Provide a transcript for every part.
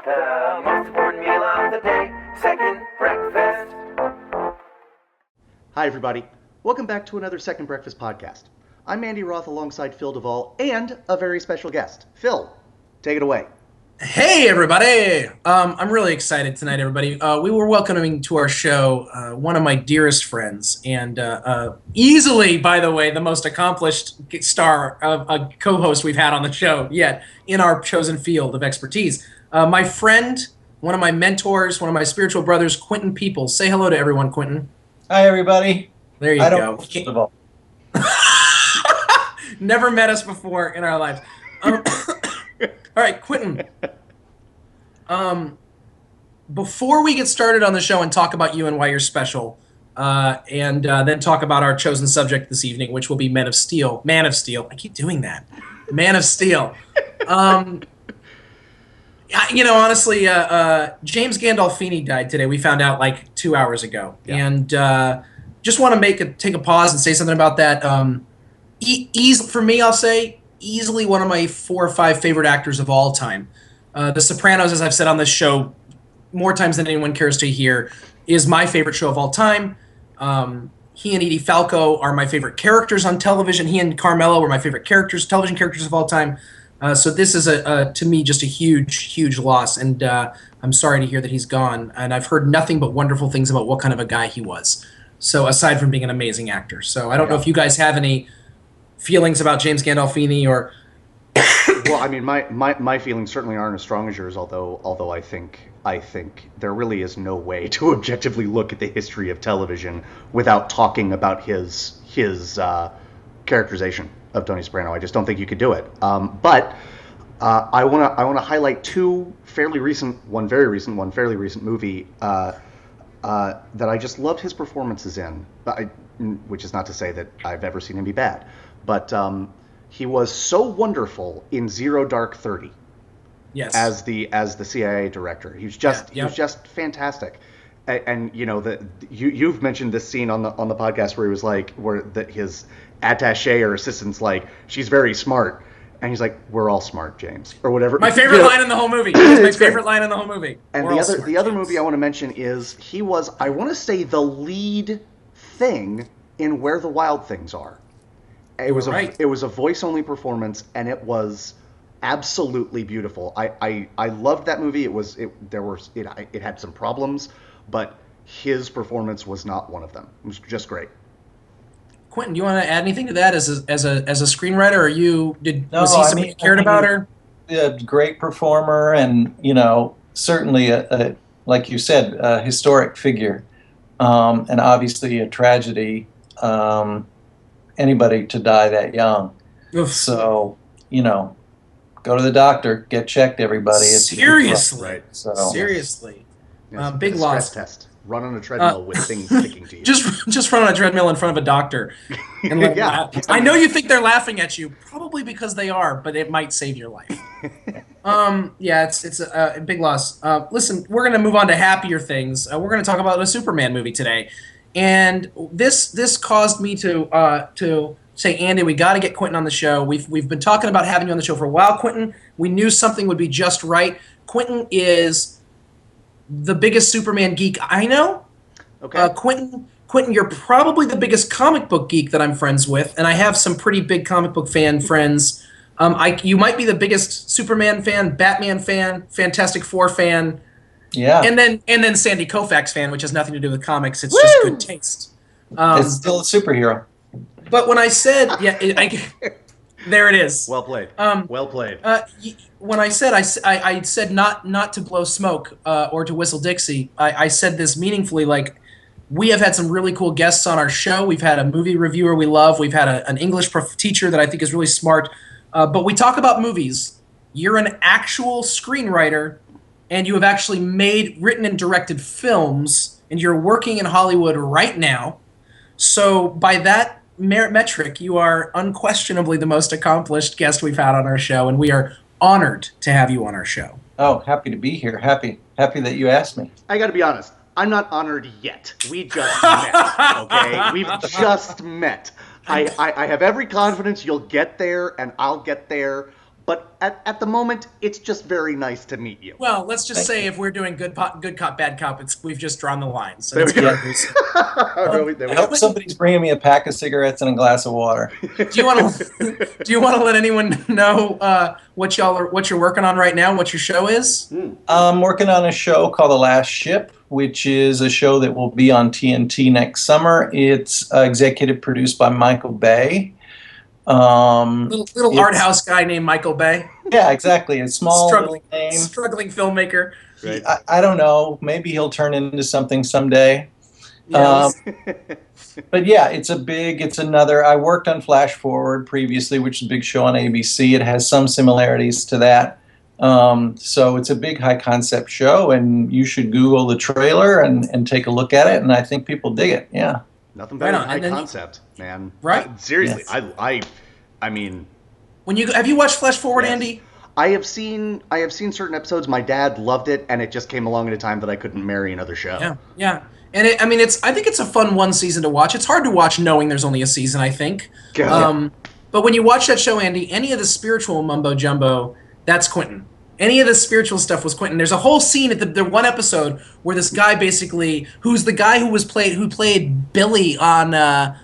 The most important meal of the day, second breakfast. Hi, everybody. Welcome back to another Second Breakfast podcast. I'm Andy Roth alongside Phil Duvall and a very special guest. Phil, take it away. Hey, everybody. I'm really excited tonight, everybody. We were welcoming to our show one of my dearest friends and easily, by the way, the most accomplished star of a co-host we've had on the show yet in our chosen field of expertise. My friend, one of my mentors, one of my spiritual brothers, Quentin Peoples. Say hello to everyone, Quentin. Hi, everybody. There you go. First of all. Never met us before in our lives. All right, Quentin. Before we get started on the show and talk about you and why you're special, and then talk about our chosen subject this evening, which will be Man of Steel. Man of Steel. I keep doing that. Man of Steel. Honestly, James Gandolfini died today. We found out like 2 hours ago, and just want to take a pause and say something about that. For me, I'll say easily one of my 4 or 5 favorite actors of all time. The Sopranos, as I've said on this show more times than anyone cares to hear, is my favorite show of all time. He and Edie Falco are my favorite characters on television. He and Carmelo are my favorite television characters of all time. So this is, to me, just a huge, huge loss, and I'm sorry to hear that he's gone. And I've heard nothing but wonderful things about what kind of a guy he was. So aside from being an amazing actor. So I don't know if you guys have any feelings about James Gandolfini or... Well, I mean, my feelings certainly aren't as strong as yours, although I think there really is no way to objectively look at the history of television without talking about his characterization of Tony Soprano. I just don't think you could do it. But I want to highlight 2 fairly recent, one very recent, one fairly recent movie that I just loved his performances in. Which is not to say that I've ever seen him be bad, but he was so wonderful in Zero Dark 30. Yes. As the CIA director, he was just fantastic. And you've mentioned this scene on the podcast where he was like, his attaché or assistant's like, she's very smart, and he's like, we're all smart, James, or whatever. My favorite line in the whole movie. It's my favorite line in the whole movie. And the other movie I want to mention is he was, I want to say, the lead thing in Where the Wild Things Are. It was a voice only performance, and it was absolutely beautiful. I loved that movie. It had some problems, but his performance was not one of them. It was just great. Quentin, do you want to add anything to that as a screenwiter, or was he somebody you cared about, or? A great performer, and certainly like you said, a historic figure, and obviously a tragedy. Anybody to die that young. Oof. So go to the doctor, get checked, everybody. It's seriously, right? So seriously, Yes, big loss. Test. Run on a treadmill with things sticking to you. Just run on a treadmill in front of a doctor. And let them laugh. I know you think they're laughing at you, probably because they are, but it might save your life. It's a big loss. Listen, we're going to move on to happier things. We're going to talk about a Superman movie today. And this caused me to say, Andy, we got to get Quentin on the show. We've been talking about having you on the show for a while, Quentin. We knew something would be just right. Quentin is the biggest Superman geek I know. Okay. Quentin, you're probably the biggest comic book geek that I'm friends with, and I have some pretty big comic book fan friends. You might be the biggest Superman fan, Batman fan, Fantastic Four fan. Yeah. And then Sandy Koufax fan, which has nothing to do with comics. It's just good taste. It's still a superhero. But when I said, there it is. Well played. Well played. When I said not to blow smoke or to whistle Dixie, I said this meaningfully. Like, we have had some really cool guests on our show. We've had a movie reviewer we love. We've had an English teacher that I think is really smart. But we talk about movies. You're an actual screenwriter, and you have actually written and directed films, and you're working in Hollywood right now. So by that metric, you are unquestionably the most accomplished guest we've had on our show, and we are honored to have you on our show. Oh, happy to be here. Happy that you asked me. I got to be honest. I'm not honored yet. We just met, okay? We've just met. I have every confidence you'll get there, and I'll get there, but at the moment, it's just very nice to meet you. Well, let's just say if we're doing good cop, bad cop, we've just drawn the line. So There we go. I hope somebody's bringing me a pack of cigarettes and a glass of water. Do you want to let anyone know what you're working on right now? What your show is? I'm working on a show called The Last Ship, which is a show that will be on TNT next summer. It's executive produced by Michael Bay. Little art house guy named Michael Bay. Yeah, exactly. A small struggling filmmaker. Right. I don't know. Maybe he'll turn into something someday. Yeah, But yeah, it's another. I worked on Flash Forward previously, which is a big show on ABC. It has some similarities to that. So it's a big high concept show, and you should Google the trailer and take a look at it. And I think people dig it. Yeah. Nothing better than high concept, man. Right? Seriously, yes. I mean, have you watched Flash Forward, yes. Andy? I have seen certain episodes. My dad loved it, and it just came along at a time that I couldn't marry another show. Yeah. And I think it's a fun one season to watch. It's hard to watch knowing there's only a season, I think. But when you watch that show, Andy, any of the spiritual mumbo jumbo, that's Quentin. Any of the spiritual stuff was Quentin. There's a whole scene at the one episode where this guy basically, who's the guy who played Billy on Ally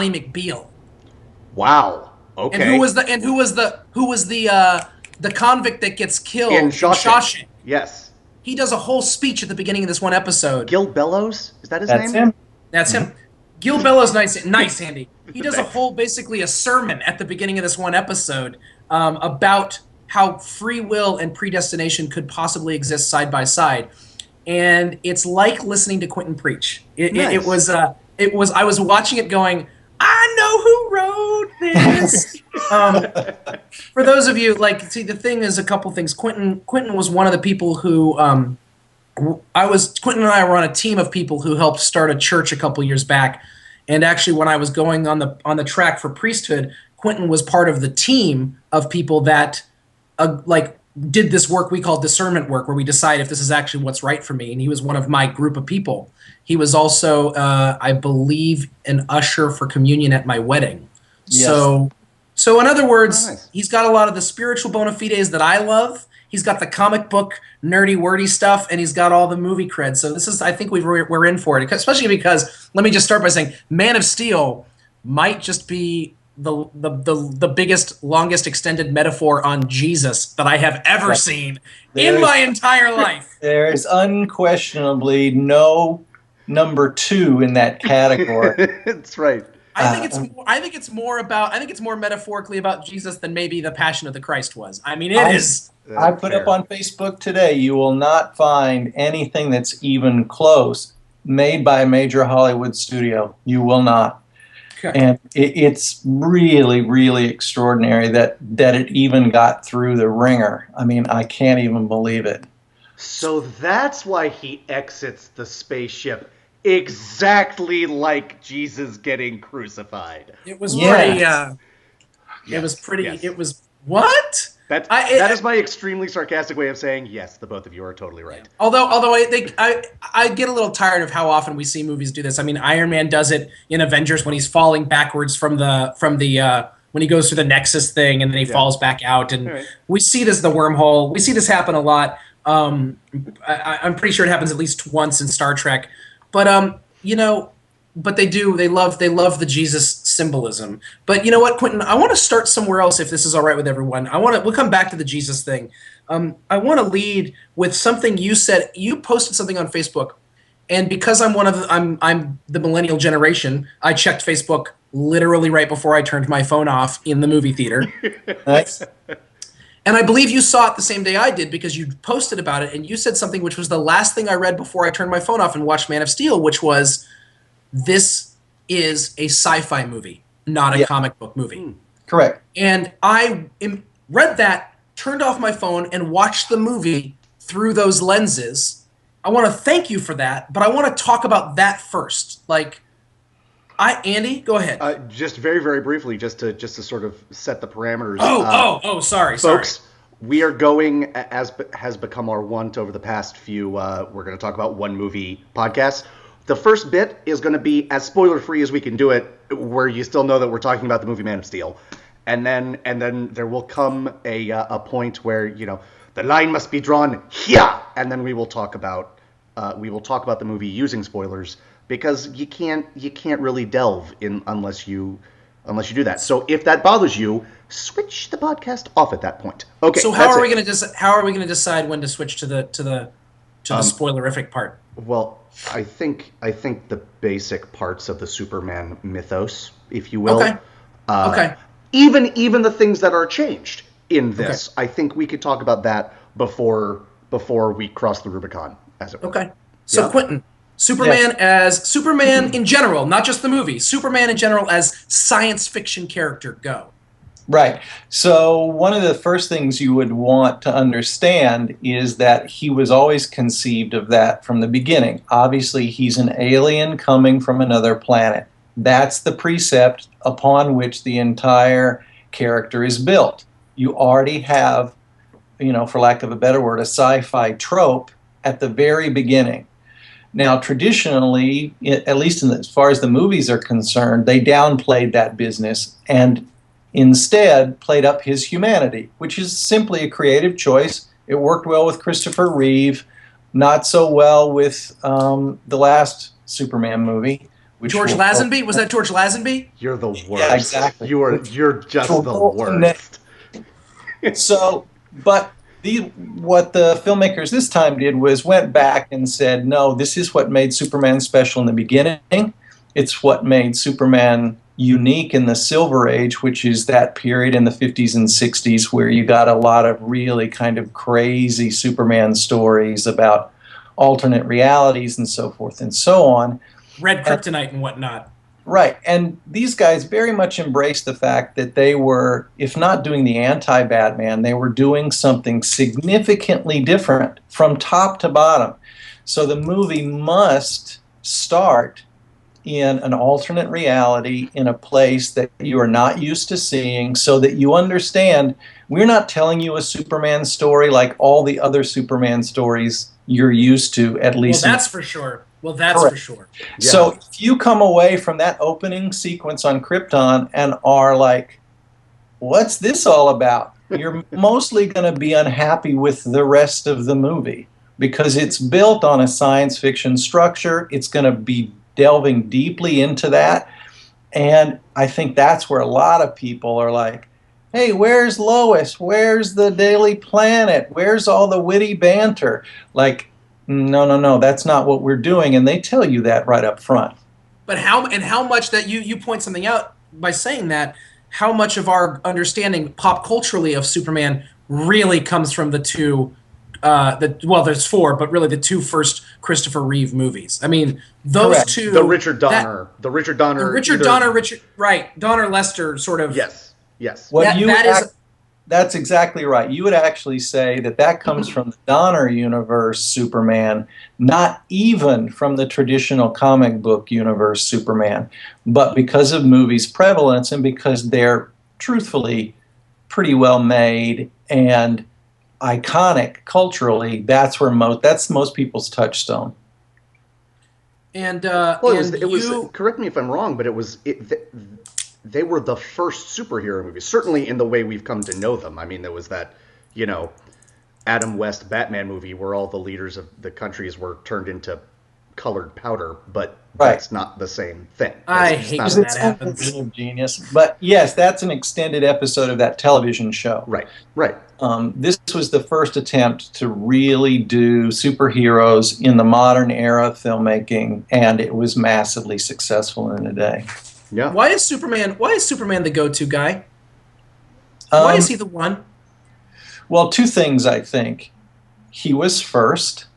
McBeal. Wow. Okay. And who was the convict that gets killed in Shawshank? Yes. He does a whole speech at the beginning of this one episode. Gil Bellows? Is that his That's name? him. That's him. Gil Bellows, nice, Andy. He does basically a sermon at the beginning of this one episode about how free will and predestination could possibly exist side by side, and it's like listening to Quentin preach. It was. I was watching it, going, I know who wrote this. For those of you, the thing is, a couple things. Quentin was one of the people who Quentin and I were on a team of people who helped start a church a couple years back, and actually, when I was going on the track for priesthood, Quentin was part of the team of people that did this work we call discernment work, where we decide if this is actually what's right for me. And he was one of my group of people. He was also, I believe, an usher for communion at my wedding. Yes. So in other words, He's got a lot of the spiritual bona fides that I love. He's got the comic book nerdy wordy stuff, and he's got all the movie cred. So this is, I think we're in for it, especially because, let me just start by saying, Man of Steel might just be the biggest, longest extended metaphor on Jesus that I have ever seen in my entire life. There is unquestionably no number 2 in that category. That's right. I think it's more metaphorically about Jesus than maybe the Passion of the Christ was. I mean, it is. I put up on Facebook today, you will not find anything that's even close made by a major Hollywood studio. You will not. And it's really, really extraordinary that it even got through the ringer. I mean, I can't even believe it. So that's why he exits the spaceship exactly like Jesus getting crucified. It was pretty. It was pretty. Yes. It was what? That is my extremely sarcastic way of saying yes. The both of you are totally right. Although I get a little tired of how often we see movies do this. I mean, Iron Man does it in Avengers when he's falling backwards from the when he goes through the Nexus thing and then he falls back out, and we see this the wormhole. We see this happen a lot. I'm pretty sure it happens at least once in Star Trek, but But they do. They love the Jesus symbolism. But you know what, Quentin? I want to start somewhere else, if this is all right with everyone. We'll come back to the Jesus thing. I want to lead with something you said. You posted something on Facebook, and because I'm the millennial generation, I checked Facebook literally right before I turned my phone off in the movie theater. Nice. And I believe you saw it the same day I did, because you posted about it, and you said something which was the last thing I read before I turned my phone off and watched Man of Steel, which was, this is a sci-fi movie, not a comic book movie. Correct. And I read that, turned off my phone, and watched the movie through those lenses. I want to thank you for that, but I want to talk about that first. Andy, go ahead. Just very, very briefly, just to sort of set the parameters. Sorry. Folks, we are going, as has become our wont over the past few, we're going to talk about one movie podcasts. The first bit is going to be as spoiler-free as we can do it, where you still know that we're talking about the movie Man of Steel. and then there will come a point where, you know, the line must be drawn here, and then we will talk about the movie using spoilers, because you can't really delve in unless you do that. So if that bothers you, switch the podcast off at that point. Okay. So how are we going to decide when to switch to the spoilerific part? Well, I think the basic parts of the Superman mythos, if you will. Okay. Okay. Even the things that are changed in this, okay. I think we could talk about that before we cross the Rubicon, as it were. Okay. So, yeah. Quentin, Superman in general, not just the movie, Superman in general as science fiction character, go. Right. So one of the first things you would want to understand is that he was always conceived of that from the beginning. Obviously, he's an alien coming from another planet. That's the precept upon which the entire character is built. You already have, you know, for lack of a better word, a sci-fi trope at the very beginning. Now, traditionally, at least as far as the movies are concerned, they downplayed that business and instead played up his humanity, which is simply a creative choice. It worked well with Christopher Reeve, not so well with the last Superman movie. George Lazenby? Was that George Lazenby? You're the worst. Yeah, exactly. You're just the worst. So, but what the filmmakers this time did was went back and said, no, this is what made Superman special in the beginning. It's what made Superman unique in the Silver Age, which is that period in the 50s and 60s where you got a lot of really kind of crazy Superman stories about alternate realities and so forth and so on. Red kryptonite and whatnot. Right, and these guys very much embraced the fact that they were, if not doing the anti-Batman, they were doing something significantly different from top to bottom. So the movie must start in an alternate reality in a place that you are not used to seeing, so that you understand we're not telling you a Superman story like all the other Superman stories you're used to, at least. Well, that's for sure. Well, that's Correct. For sure. Yeah. So if you come away from that opening sequence on Krypton and are like, what's this all about? You're mostly going to be unhappy with the rest of the movie because it's built on a science fiction structure. It's going to be delving deeply into that. And I think that's where a lot of people are like, hey, where's Lois? Where's the Daily Planet? Where's all the witty banter? Like, no, that's not what we're doing, and they tell you that right up front. But how much that you point something out by saying that, how much of our understanding pop culturally of Superman really comes from the two, there's four, but really the two first Christopher Reeve movies. I mean, those Correct. two. The Richard Donner. Donner Lester sort of. Yes. That's exactly right. You would actually say that comes from the Donner universe Superman, not even from the traditional comic book universe Superman. But because of movies' prevalence and because they're truthfully pretty well made and iconic culturally, that's most people's touchstone. And correct me if I'm wrong, but they were the first superhero movies, certainly in the way we've come to know them. I mean, there was that, you know, Adam West Batman movie where all the leaders of the countries were turned into colored powder, but that's not the same thing. I hate when that happens. Genius. But yes, that's an extended episode of that television show. Right. This was the first attempt to really do superheroes in the modern era of filmmaking, and it was massively successful in the day. Yeah. Why is Superman the go-to guy? Why is he the one? Well, two things, I think. He was first,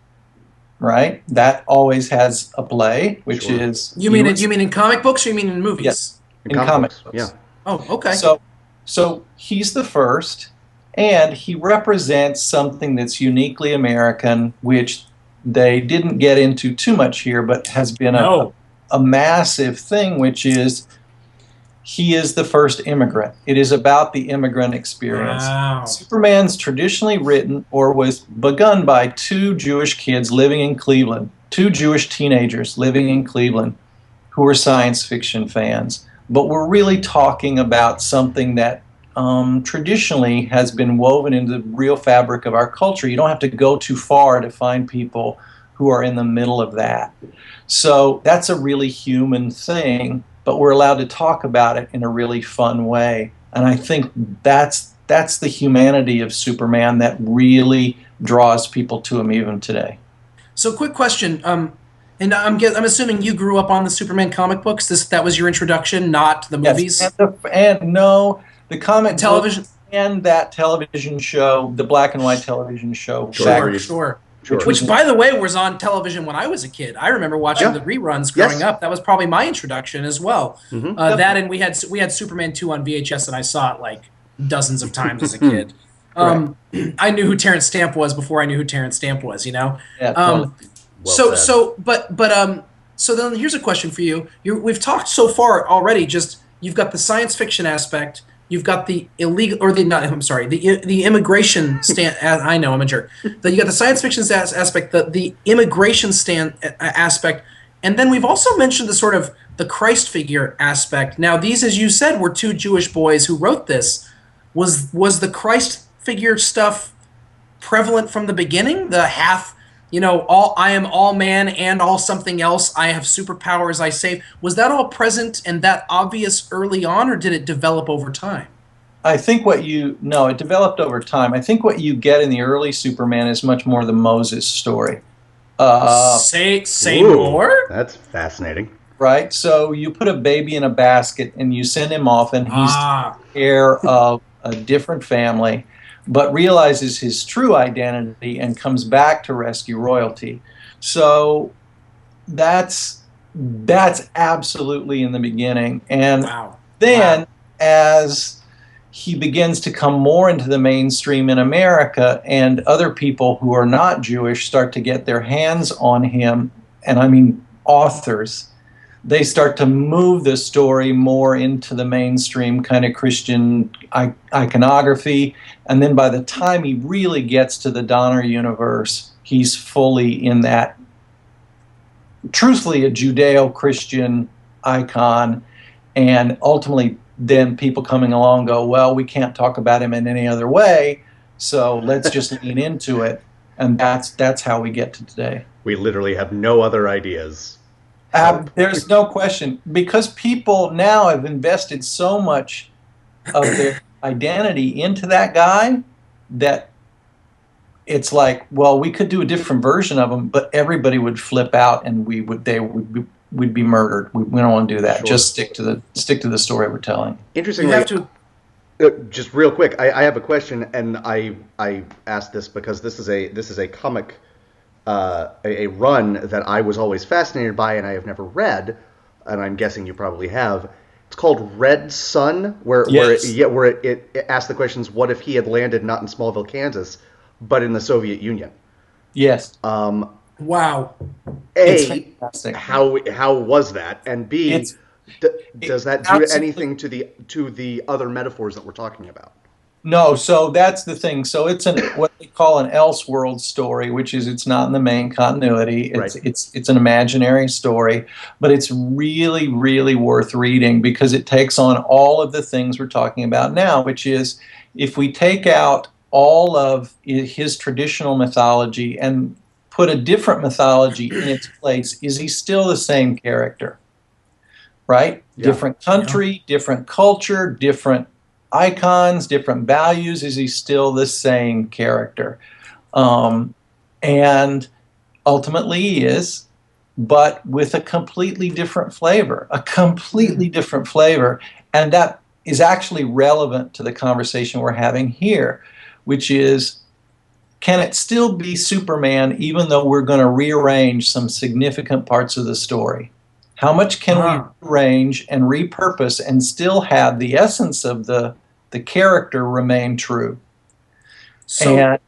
right? That always has a play, which is... You mean in comic books or you mean in movies? Yes, in comic books. Yeah. Oh, okay. So he's the first, and he represents something that's uniquely American, which they didn't get into too much here, but has been a massive thing, which is he is the first immigrant. It is about the immigrant experience. Wow. Superman's traditionally written or was begun by two Jewish kids living in Cleveland, two Jewish teenagers living in Cleveland who were science fiction fans. But we're really talking about something that traditionally has been woven into the real fabric of our culture. You don't have to go too far to find people who are in the middle of that. So that's a really human thing, but we're allowed to talk about it in a really fun way. And I think that's the humanity of Superman that really draws people to him even today. So, quick question. And I'm assuming you grew up on the Superman comic books. That was your introduction, not the movies. Yes, and no, the comic television and that television show, the black and white television show. Sure. Which, by the way, was on television when I was a kid. I remember watching the reruns growing up. That was probably my introduction as well. That, and we had Superman 2 on VHS, and I saw it like dozens of times as a kid. I knew who Terrence Stamp was before I knew who Terrence Stamp was. You know. Yeah, totally. So then here's a question for you. We've talked so far already. Just you've got the science fiction aspect. You've got the illegal, or the immigration stand. I know I'm a jerk. You got the science fiction aspect, the immigration aspect, and then we've also mentioned the sort of the Christ figure aspect. Now, these, as you said, were two Jewish boys who wrote this. Was the Christ figure stuff prevalent from the beginning? The half. I am all man and all something else. I have superpowers. I save. Was that all present and that obvious early on, or did it develop over time? I think it developed over time. I think what you get in the early Superman is much more the Moses story. Say more? That's fascinating. Right? So you put a baby in a basket and you send him off, and he's heir of a different family, but realizes his true identity and comes back to rescue royalty. So that's absolutely in the beginning. And then as he begins to come more into the mainstream in America, and other people who are not Jewish start to get their hands on him, and I mean authors, they start to move the story more into the mainstream kind of Christian iconography. And then by the time he really gets to the Donner universe, he's fully in that, truthfully, a Judeo-Christian icon. And ultimately, then people coming along go, well, we can't talk about him in any other way, so let's just lean into it. And that's how we get to today. We literally have no other ideas. There's no question, because people now have invested so much of their identity into that guy that it's like, well, we could do a different version of him, but everybody would flip out, and we'd be murdered. We don't want to do that. Sure. Just stick to the story we're telling. Interestingly, just real quick, I have a question, and I asked this because this is a comic. A run that I was always fascinated by and I have never read, and I'm guessing you probably have. It's called Red Sun, where it asks the questions: what if he had landed not in Smallville, Kansas, but in the Soviet Union? Yes. Wow. A, how was that? And B, does that do anything to the other metaphors that we're talking about? No, so that's the thing. So it's what they call an Elseworld story, which is it's not in the main continuity. It's an imaginary story, but it's really, really worth reading because it takes on all of the things we're talking about now, which is if we take out all of his traditional mythology and put a different mythology in its place, is he still the same character? Right? Yeah. Different country, different culture, different icons, different values. Is he still the same character? And ultimately he is, but with a completely different flavor, And that is actually relevant to the conversation we're having here, which is, can it still be Superman even though we're going to rearrange some significant parts of the story? How much can we rearrange and repurpose and still have the essence of the character remain true? So, and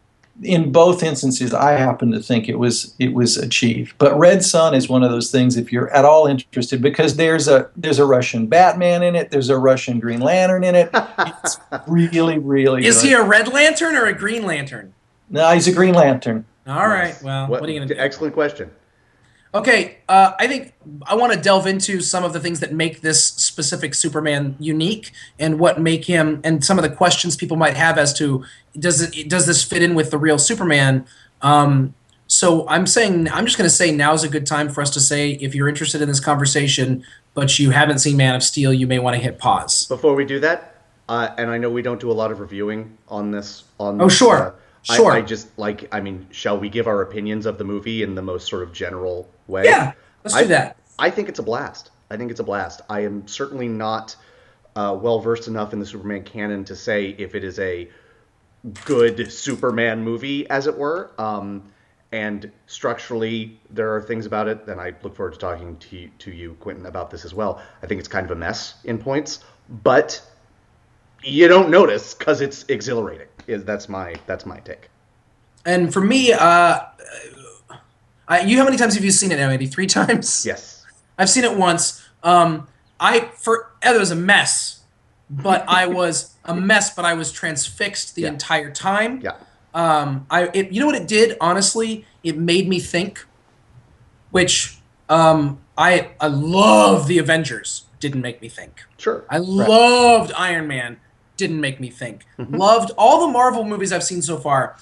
in both instances, I happen to think it was achieved. But Red Sun is one of those things, if you're at all interested, because there's a Russian Batman in it, there's a Russian Green Lantern in it. It's really, really Is he a Red Lantern or a Green Lantern? No, he's a Green Lantern. All right. Well, what are you going to do? Excellent question. Okay, I think I want to delve into some of the things that make this specific Superman unique, and what make him, and some of the questions people might have as to does this fit in with the real Superman? So I'm just going to say now's a good time for us to say, if you're interested in this conversation but you haven't seen Man of Steel, you may want to hit pause. Before we do that, and I know we don't do a lot of reviewing on this. Sure. Sure. I just shall we give our opinions of the movie in the most sort of general way? Yeah, let's do that. I think it's a blast. I am certainly not well versed enough in the Superman canon to say if it is a good Superman movie, as it were. And structurally, there are things about it, and I look forward to talking to you, Quentin, about this as well. I think it's kind of a mess in points, but you don't notice because it's exhilarating. That's my take. And for me, how many times have you seen it now, Andy? 3 times? Yes. I've seen it once. It was a mess, but I was transfixed the entire time. Yeah. You know what it did? Honestly, it made me think. Which I love the Avengers. Didn't make me think. Sure. I loved Iron Man. Didn't make me think. Mm-hmm. Loved all the Marvel movies I've seen so far.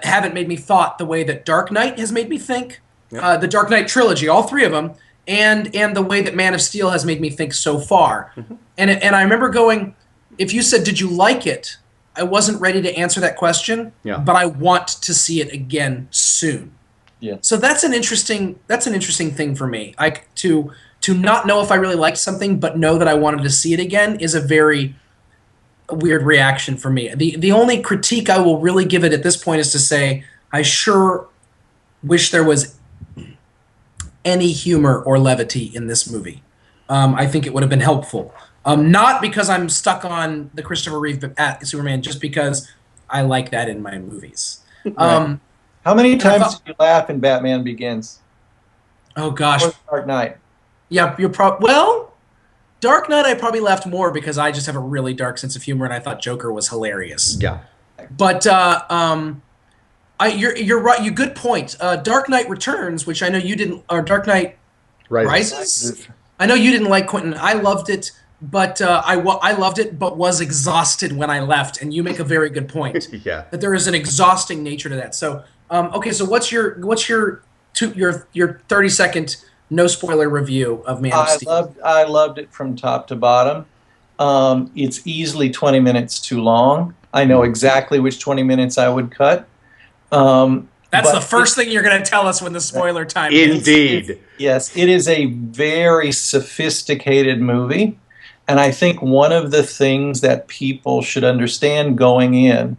Haven't made me thought the way that Dark Knight has made me think. Yep. The Dark Knight trilogy, all 3 of them, and the way that Man of Steel has made me think so far. Mm-hmm. And I remember going, if you said, "Did you like it?" I wasn't ready to answer that question, but I want to see it again soon. Yeah. So that's an interesting thing for me. Like to not know if I really liked something, but know that I wanted to see it again is a very weird reaction for me. The only critique I will really give it at this point is to say I sure wish there was any humor or levity in this movie. I think it would have been helpful. Not because I'm stuck on the Christopher Reeve at Superman, just because I like that in my movies. Right. How many times did you laugh in Batman Begins? Oh gosh, or Dark Knight. Yeah, Dark Knight I probably laughed more because I just have a really dark sense of humor, and I thought Joker was hilarious. Yeah. But you're right. You good point. Dark Knight Returns, which I know you didn't, or Dark Knight Rises. I know you didn't like, Quentin. I loved it. But I loved it, but was exhausted when I left. And you make a very good point. Yeah. That there is an exhausting nature to that. So, okay. So what's your 30-second no spoiler review of Man of Steel? I loved it from top to bottom. It's easily 20 minutes too long. I know exactly which 20 minutes I would cut. That's the first thing you're going to tell us when the spoiler time is. Indeed. Yes, it is a very sophisticated movie. And I think one of the things that people should understand going in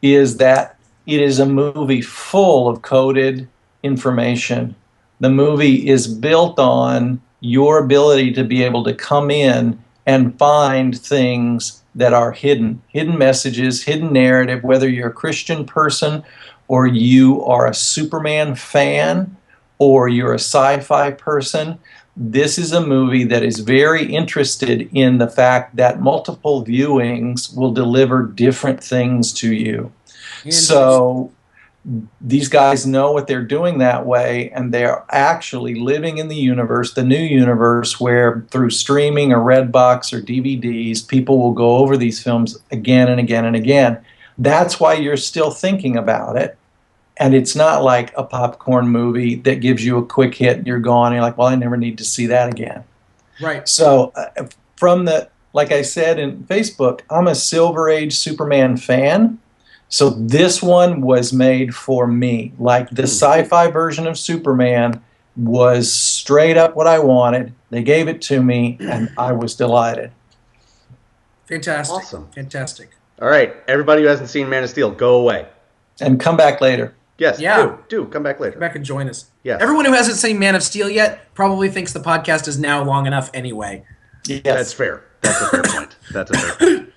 is that it is a movie full of coded information. The movie is built on your ability to be able to come in and find things that are hidden messages, hidden narrative, whether you're a Christian person or you are a Superman fan or you're a sci-fi person. This is a movie that is very interested in the fact that multiple viewings will deliver different things to you. So these guys know what they're doing that way, and they're actually living in the universe, the new universe, where through streaming or Redbox or DVDs, people will go over these films again and again and again. That's why you're still thinking about it. And it's not like a popcorn movie that gives you a quick hit and you're gone. And you're like, well, I never need to see that again. Right. So like I said in Facebook, I'm a Silver Age Superman fan. So this one was made for me. Like the sci-fi version of Superman was straight up what I wanted. They gave it to me and I was delighted. Fantastic. Awesome. Fantastic. All right. Everybody who hasn't seen Man of Steel, go away. And come back later. Yes, yeah. do come back later. Come back and join us. Yes. Everyone who hasn't seen Man of Steel yet probably thinks the podcast is now long enough anyway. Yes. That's fair. That's a fair point.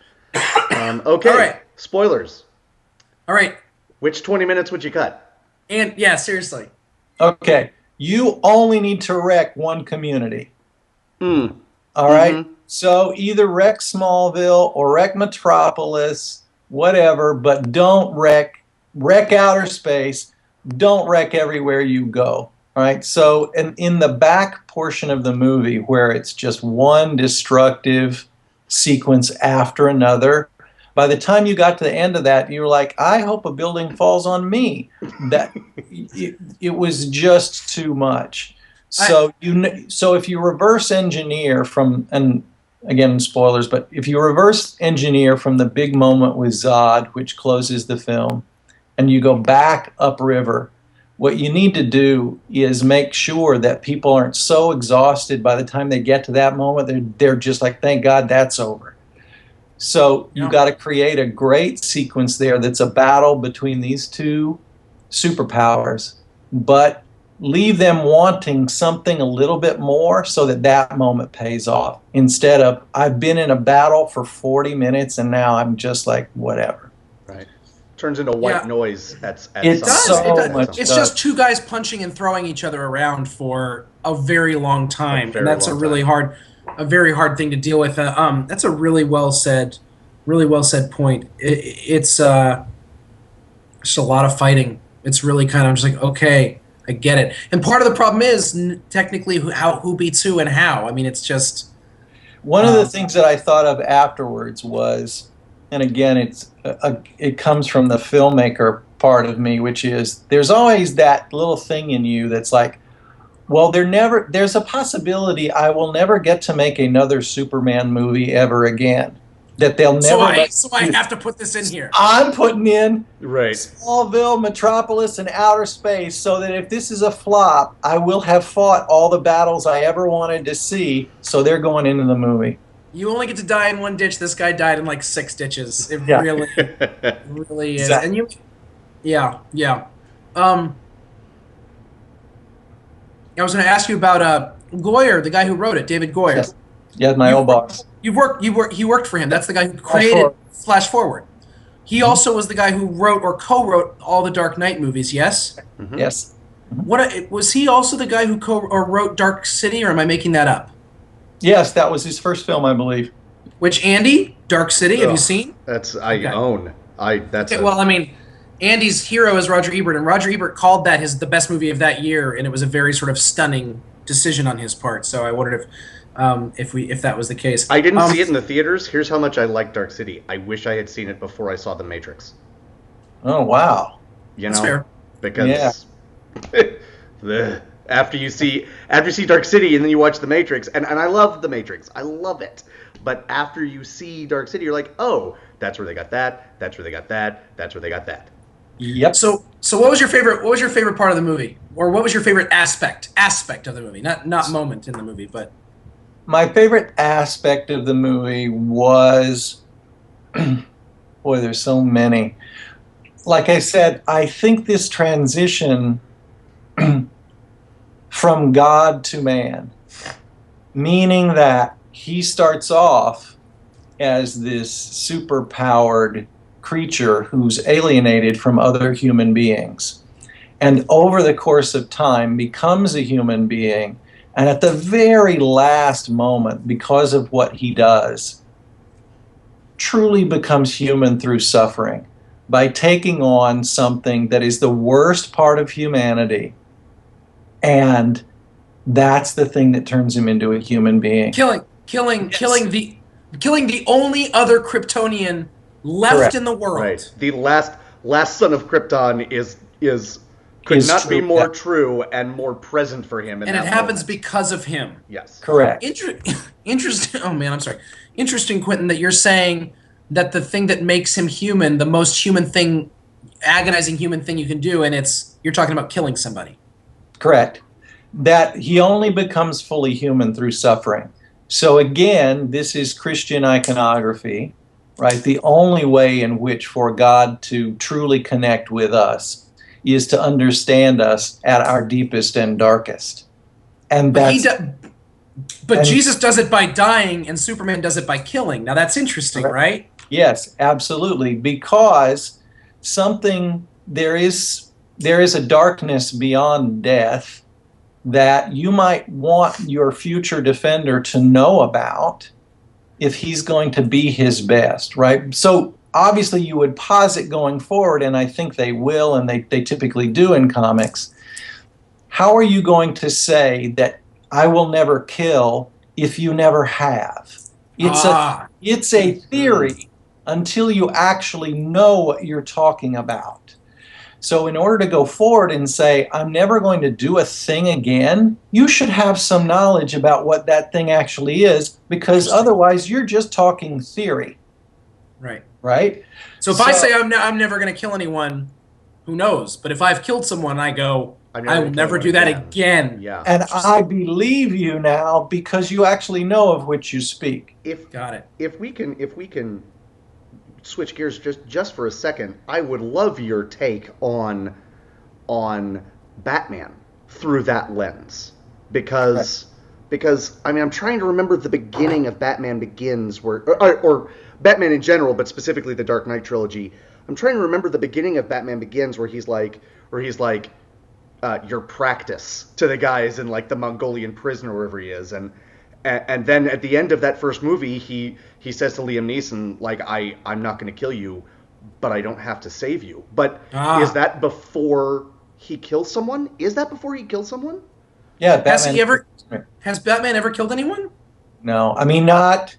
Okay. All right. Spoilers. All right. Which 20 minutes would you cut? And yeah, seriously. Okay. You only need to wreck one community. All right. Mm-hmm. So either wreck Smallville or wreck Metropolis, whatever, but don't wreck outer space. Don't wreck everywhere you go. All right, so in the back portion of the movie where it's just one destructive sequence after another, by the time you got to the end of that, you were like, I hope a building falls on me. That it was just too much. So so if you reverse engineer from, and again, spoilers, but if you reverse engineer from the big moment with Zod, which closes the film, and you go back upriver, what you need to do is make sure that people aren't so exhausted by the time they get to that moment, they're just like, thank God that's over. So you got to create a great sequence there that's a battle between these two superpowers, but leave them wanting something a little bit more so that that moment pays off. Instead of, I've been in a battle for 40 minutes and now I'm just like, whatever. Right. Turns into white noise at it does. It's just two guys punching and throwing each other around for a very long time, and that's a very hard thing to deal with. That's a really well said point. It's just a lot of fighting. It's really kind of just like, okay, I get it. And part of the problem is technically who beats who and how. I mean, it's just one of the things that I thought of afterwards was, and again, it comes from the filmmaker part of me, which is there's always that little thing in you that's like, well, there's a possibility I will never get to make another Superman movie ever again. That they'll never. So I have to put this in here. I'm putting in right. Smallville, Metropolis, and outer space, so that if this is a flop, I will have fought all the battles I ever wanted to see. So they're going into the movie. You only get to die in one ditch. This guy died in like 6 ditches. It really is. Exactly. And yeah. I was going to ask you about Goyer, the guy who wrote it, David Goyer. Yes. Yeah, my old boss. He worked for him. That's the guy who created Flash Forward. He also was the guy who wrote or co-wrote all the Dark Knight movies. Yes. Mm-hmm. Yes. Was he also the guy who wrote Dark City, or am I making that up? Yes, that was his first film, I believe. Which Andy, Dark City, have you seen? Own. Well, I mean, Andy's hero is Roger Ebert, and Roger Ebert called that the best movie of that year, and it was a very sort of stunning decision on his part. So I wondered if that was the case. I didn't see it in the theaters. Here's how much I like Dark City. I wish I had seen it before I saw The Matrix. Oh wow! That's fair. Because after you see Dark City and then you watch The Matrix, and I love The Matrix. I love it. But after you see Dark City, you're like, oh, that's where they got that. That's where they got that. That's where they got that. Yep. So what was your favorite part of the movie, or what was your favorite aspect of the movie? Not moment in the movie, but my favorite aspect of the movie was, boy, there's so many. Like I said, I think this transition from God to man, meaning that he starts off as this super-powered creature who's alienated from other human beings, and over the course of time becomes a human being, and at the very last moment, because of what he does, truly becomes human through suffering by taking on something that is the worst part of humanity, and that's the thing that turns him into a human being. Killing the only other Kryptonian left Correct. In the world. Right. The last son of Krypton could not be more true and more present for him. And it happens because of him. Yes. Correct. Interesting. Oh man, I'm sorry. Interesting, Quentin, that you're saying that the thing that makes him human, the most human thing, agonizing human thing you can do, and you're talking about killing somebody. Correct. That he only becomes fully human through suffering. So again, this is Christian iconography, right? The only way in which for God to truly connect with us is to understand us at our deepest and darkest. And But Jesus does it by dying, and Superman does it by killing. Now that's interesting, right? Yes, absolutely. Because there is a darkness beyond death that you might want your future defender to know about if he's going to be his best, right? So obviously you would posit going forward, and I think they will, and they typically do in comics, how are you going to say that I will never kill if you never have? It's a theory until you actually know what you're talking about. So in order to go forward and say, I'm never going to do a thing again, you should have some knowledge about what that thing actually is, because otherwise you're just talking theory. Right. Right? So if I say I'm never going to kill anyone, who knows? But if I've killed someone, I go, I will never do that again. Yeah. And I believe you now because you actually know of which you speak. Got it. If we can switch gears just for a second, I would love your take on Batman through that lens, because I mean, I'm trying to remember the beginning of Batman Begins, or Batman in general, but specifically the Dark Knight trilogy. I'm trying to remember the beginning of Batman Begins where he's like your practice to the guys in like the Mongolian prison or wherever he is, and then at the end of that first movie, he says to Liam Neeson, like, I'm not going to kill you, but I don't have to save you. But is that before he kills someone? Is that before he kills someone? Yeah. Has Batman ever killed anyone? No, I mean, not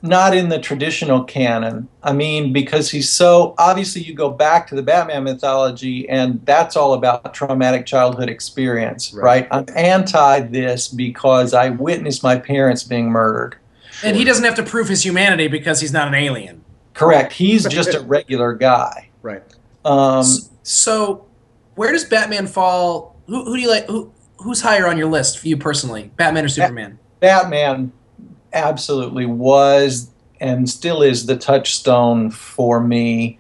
in the traditional canon. I mean, because he's so, obviously you go back to the Batman mythology and that's all about traumatic childhood experience, right? I'm anti this because I witnessed my parents being murdered. And he doesn't have to prove his humanity because he's not an alien. Correct. He's just a regular guy. Right. So where does Batman fall? Who do you like? Who's higher on your list for you personally? Batman or Superman? Batman absolutely was and still is the touchstone for me.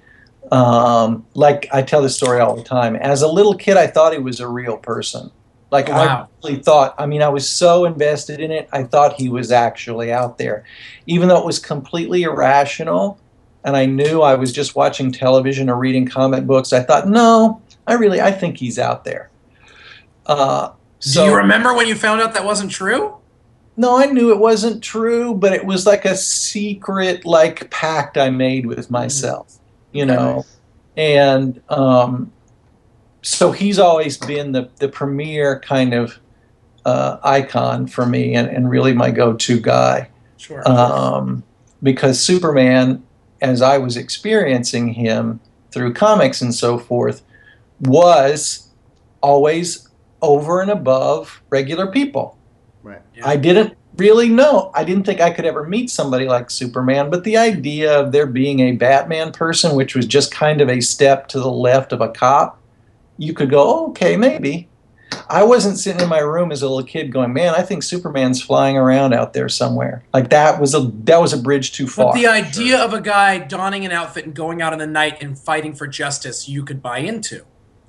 Like I tell this story all the time. As a little kid, I thought he was a real person. Like, I really thought, I mean, I was so invested in it, I thought he was actually out there. Even though it was completely irrational, and I knew I was just watching television or reading comic books, I thought, no, I think he's out there. Do you remember when you found out that wasn't true? No, I knew it wasn't true, but it was like a secret, like, pact I made with myself, you know? And so he's always been the premier kind of icon for me, and really my go-to guy. Sure. Because Superman, as I was experiencing him through comics and so forth, was always over and above regular people. Right. Yeah. I didn't really know. I didn't think I could ever meet somebody like Superman, but the idea of there being a Batman person, which was just kind of a step to the left of a cop, you could go, oh, okay, maybe. I wasn't sitting in my room as a little kid going, man, I think Superman's flying around out there somewhere. Like that was a bridge too far. But the idea of a guy donning an outfit and going out in the night and fighting for justice, you could buy into.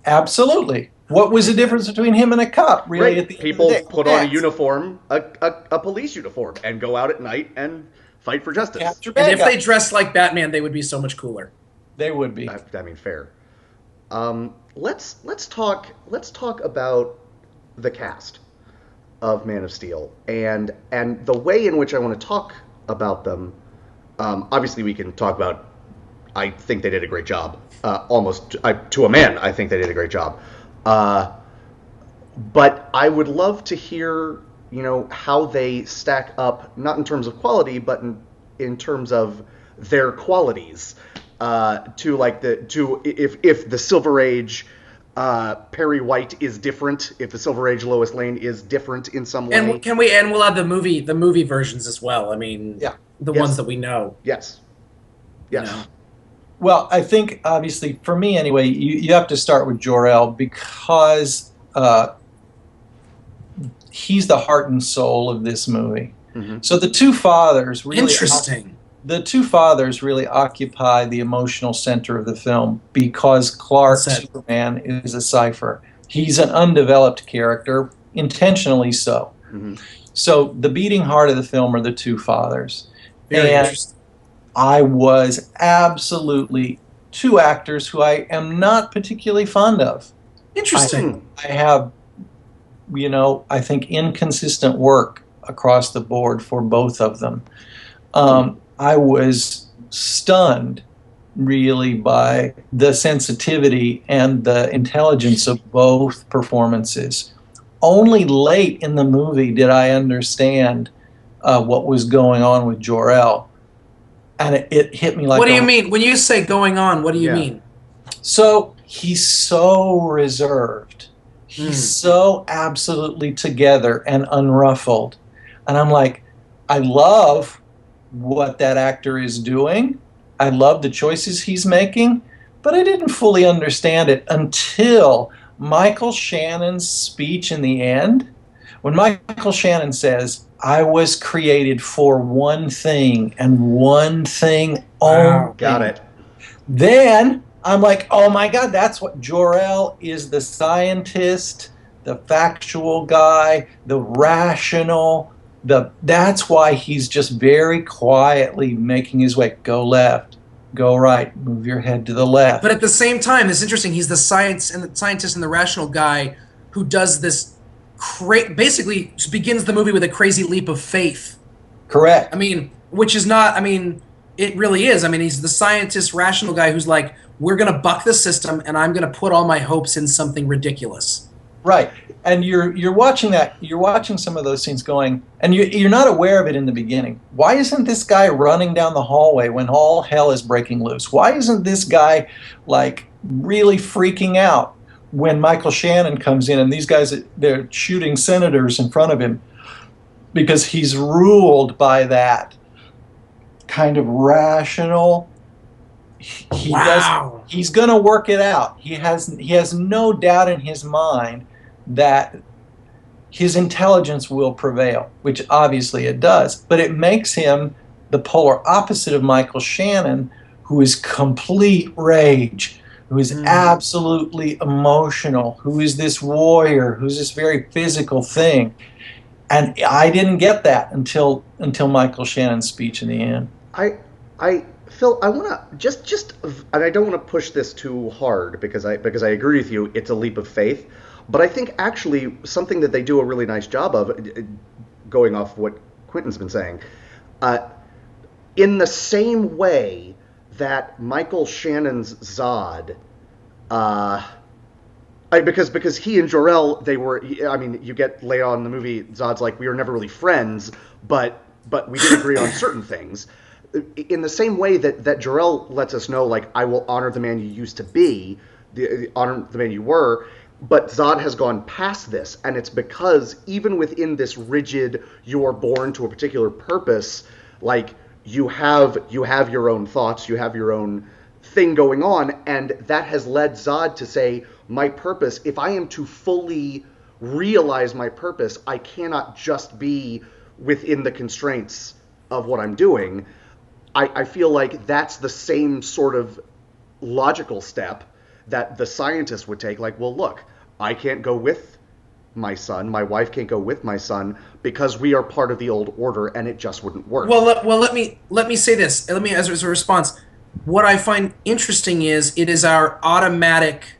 Absolutely. What was the difference between him and a cop, really? At the people end of the day? put on a uniform, a police uniform, and go out at night and fight for justice. And if they dressed like Batman, they would be so much cooler. They would be. I mean, fair. Let's talk about the cast of Man of Steel and the way in which I want to talk about them. Obviously, we can talk about. I think they did a great job. Almost to a man, I think they did a great job. But I would love to hear, how they stack up, not in terms of quality, but in terms of their qualities. If the Silver Age Perry White is different, if the Silver Age Lois Lane is different in some way. And we'll add the movie versions as well. I mean, ones that we know. Yes. Yes. Well, I think, obviously, for me anyway, you have to start with Jor-El because he's the heart and soul of this movie. Mm-hmm. So the two fathers really... Interesting. The two fathers really occupy the emotional center of the film because Clark, Superman, is a cipher. He's an undeveloped character, intentionally so. Mm-hmm. So the beating heart of the film are the two fathers. Very interesting. I was absolutely two actors who I am not particularly fond of. Interesting. I have, I think inconsistent work across the board for both of them. I was stunned really by the sensitivity and the intelligence of both performances. Only late in the movie did I understand what was going on with Jor-El, and it hit me like. What do you mean when you say going on? What do you mean? So he's so reserved. He's so absolutely together and unruffled, and I'm like, I love what that actor is doing. I love the choices he's making, but I didn't fully understand it until Michael Shannon's speech in the end. When Michael Shannon says, "I was created for one thing and one thing only." Wow, got it. Then I'm like, oh my God, that's what Jor-El is, the scientist, the factual guy, the rational. That's why he's just very quietly making his way. Go left, go right, move your head to the left. But at the same time, it's interesting. He's the scientist and the rational guy who does this. Basically begins the movie with a crazy leap of faith. Correct. I mean, which is not. I mean, it really is. I mean, he's the scientist, rational guy who's like, we're going to buck the system, and I'm going to put all my hopes in something ridiculous. Right. And you're watching that. You're watching some of those scenes going, and you're not aware of it in the beginning. Why isn't this guy running down the hallway when all hell is breaking loose? Why isn't this guy like really freaking out when Michael Shannon comes in and these guys, they're shooting senators in front of him? Because he's ruled by that kind of rational. He's going to work it out. He has no doubt in his mind that his intelligence will prevail, which obviously it does. But it makes him the polar opposite of Michael Shannon, who is complete rage, who is absolutely emotional, who is this warrior, who's this very physical thing. And I didn't get that until Michael Shannon's speech in the end. Phil, I want to just, and I don't want to push this too hard because I agree with you. It's a leap of faith, but I think actually something that they do a really nice job of, going off what Quentin's been saying, in the same way that Michael Shannon's Zod, because he and Jor-El, they were. I mean, you get later on in the movie, Zod's like, we were never really friends, but we did agree on certain things. In the same way that Jor-El lets us know, like, I will honor the man you used to be, honor the man you were, but Zod has gone past this, and it's because even within this rigid, you are born to a particular purpose, like, you have your own thoughts, you have your own thing going on, and that has led Zod to say, my purpose, if I am to fully realize my purpose, I cannot just be within the constraints of what I'm doing. I feel like that's the same sort of logical step that the scientist would take. Like, well, look, I can't go with my son. My wife can't go with my son because we are part of the old order, and it just wouldn't work. Well, let me say this. Let me, as a response, what I find interesting is it is our automatic.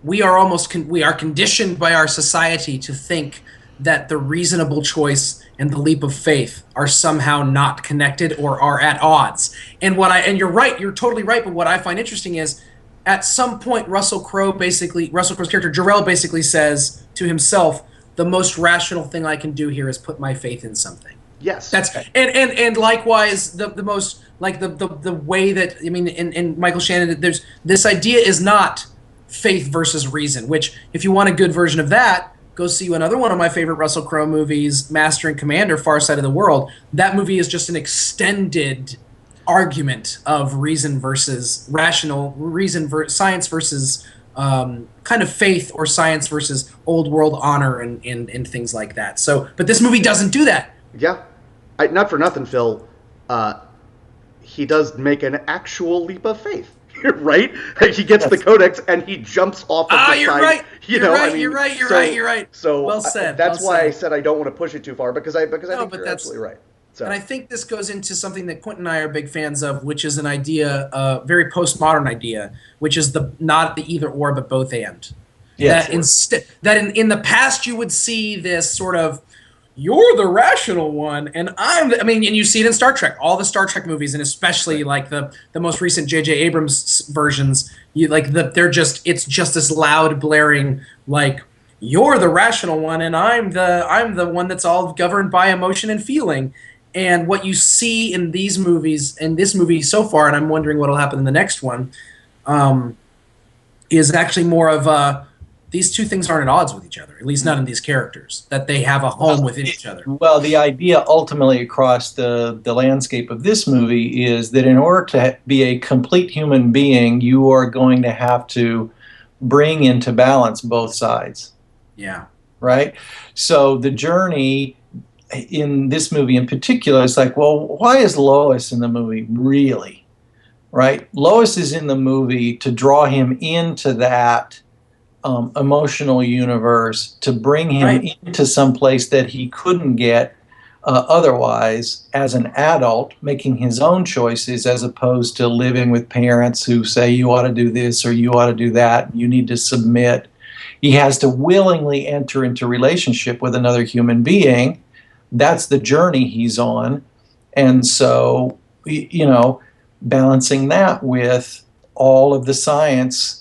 We are conditioned by our society to think that the reasonable choice and the leap of faith are somehow not connected or are at odds. And you're right, you're totally right, but what I find interesting is at some point Russell Crowe's character Jor-El basically says to himself, the most rational thing I can do here is put my faith in something. Yes. That's and likewise the most like the way that, I mean, in Michael Shannon, there's this idea is not faith versus reason, which if you want a good version of that, go see another one of my favorite Russell Crowe movies, Master and Commander, Far Side of the World. That movie is just an extended argument of reason versus rational, science versus kind of faith, or science versus old world honor and things like that. So, but this movie doesn't do that. Yeah. Not for nothing, Phil. He does make an actual leap of faith. Right? He gets the codex and he jumps off of the side. You're right. You're right. So well said. That's why I said I don't want to push it too far because I think you're absolutely right. So. And I think this goes into something that Quentin and I are big fans of, which is an idea, a very postmodern idea, which is not the either or but both and. Yes. That in the past you would see this sort of, you're the rational one, and I mean, and you see it in Star Trek, all the Star Trek movies, and especially like the most recent J.J. Abrams versions. It's just this loud, blaring, like, you're the rational one, and I'm the one that's all governed by emotion and feeling. And what you see in these movies, in this movie so far, and I'm wondering what will happen in the next one, is actually more of these two things aren't at odds with each other, at least not in these characters, that they have a home within each other. Well, the idea ultimately across the landscape of this movie is that in order to be a complete human being, you are going to have to bring into balance both sides. Yeah. Right? So the journey in this movie in particular is like, well, why is Lois in the movie really? Right? Lois is in the movie to draw him into that emotional universe, to bring him into some place that he couldn't get otherwise as an adult, making his own choices as opposed to living with parents who say you ought to do this or you ought to do that, you need to submit. He has to willingly enter into relationship with another human being. That's the journey he's on. And so, you know, balancing that with all of the science,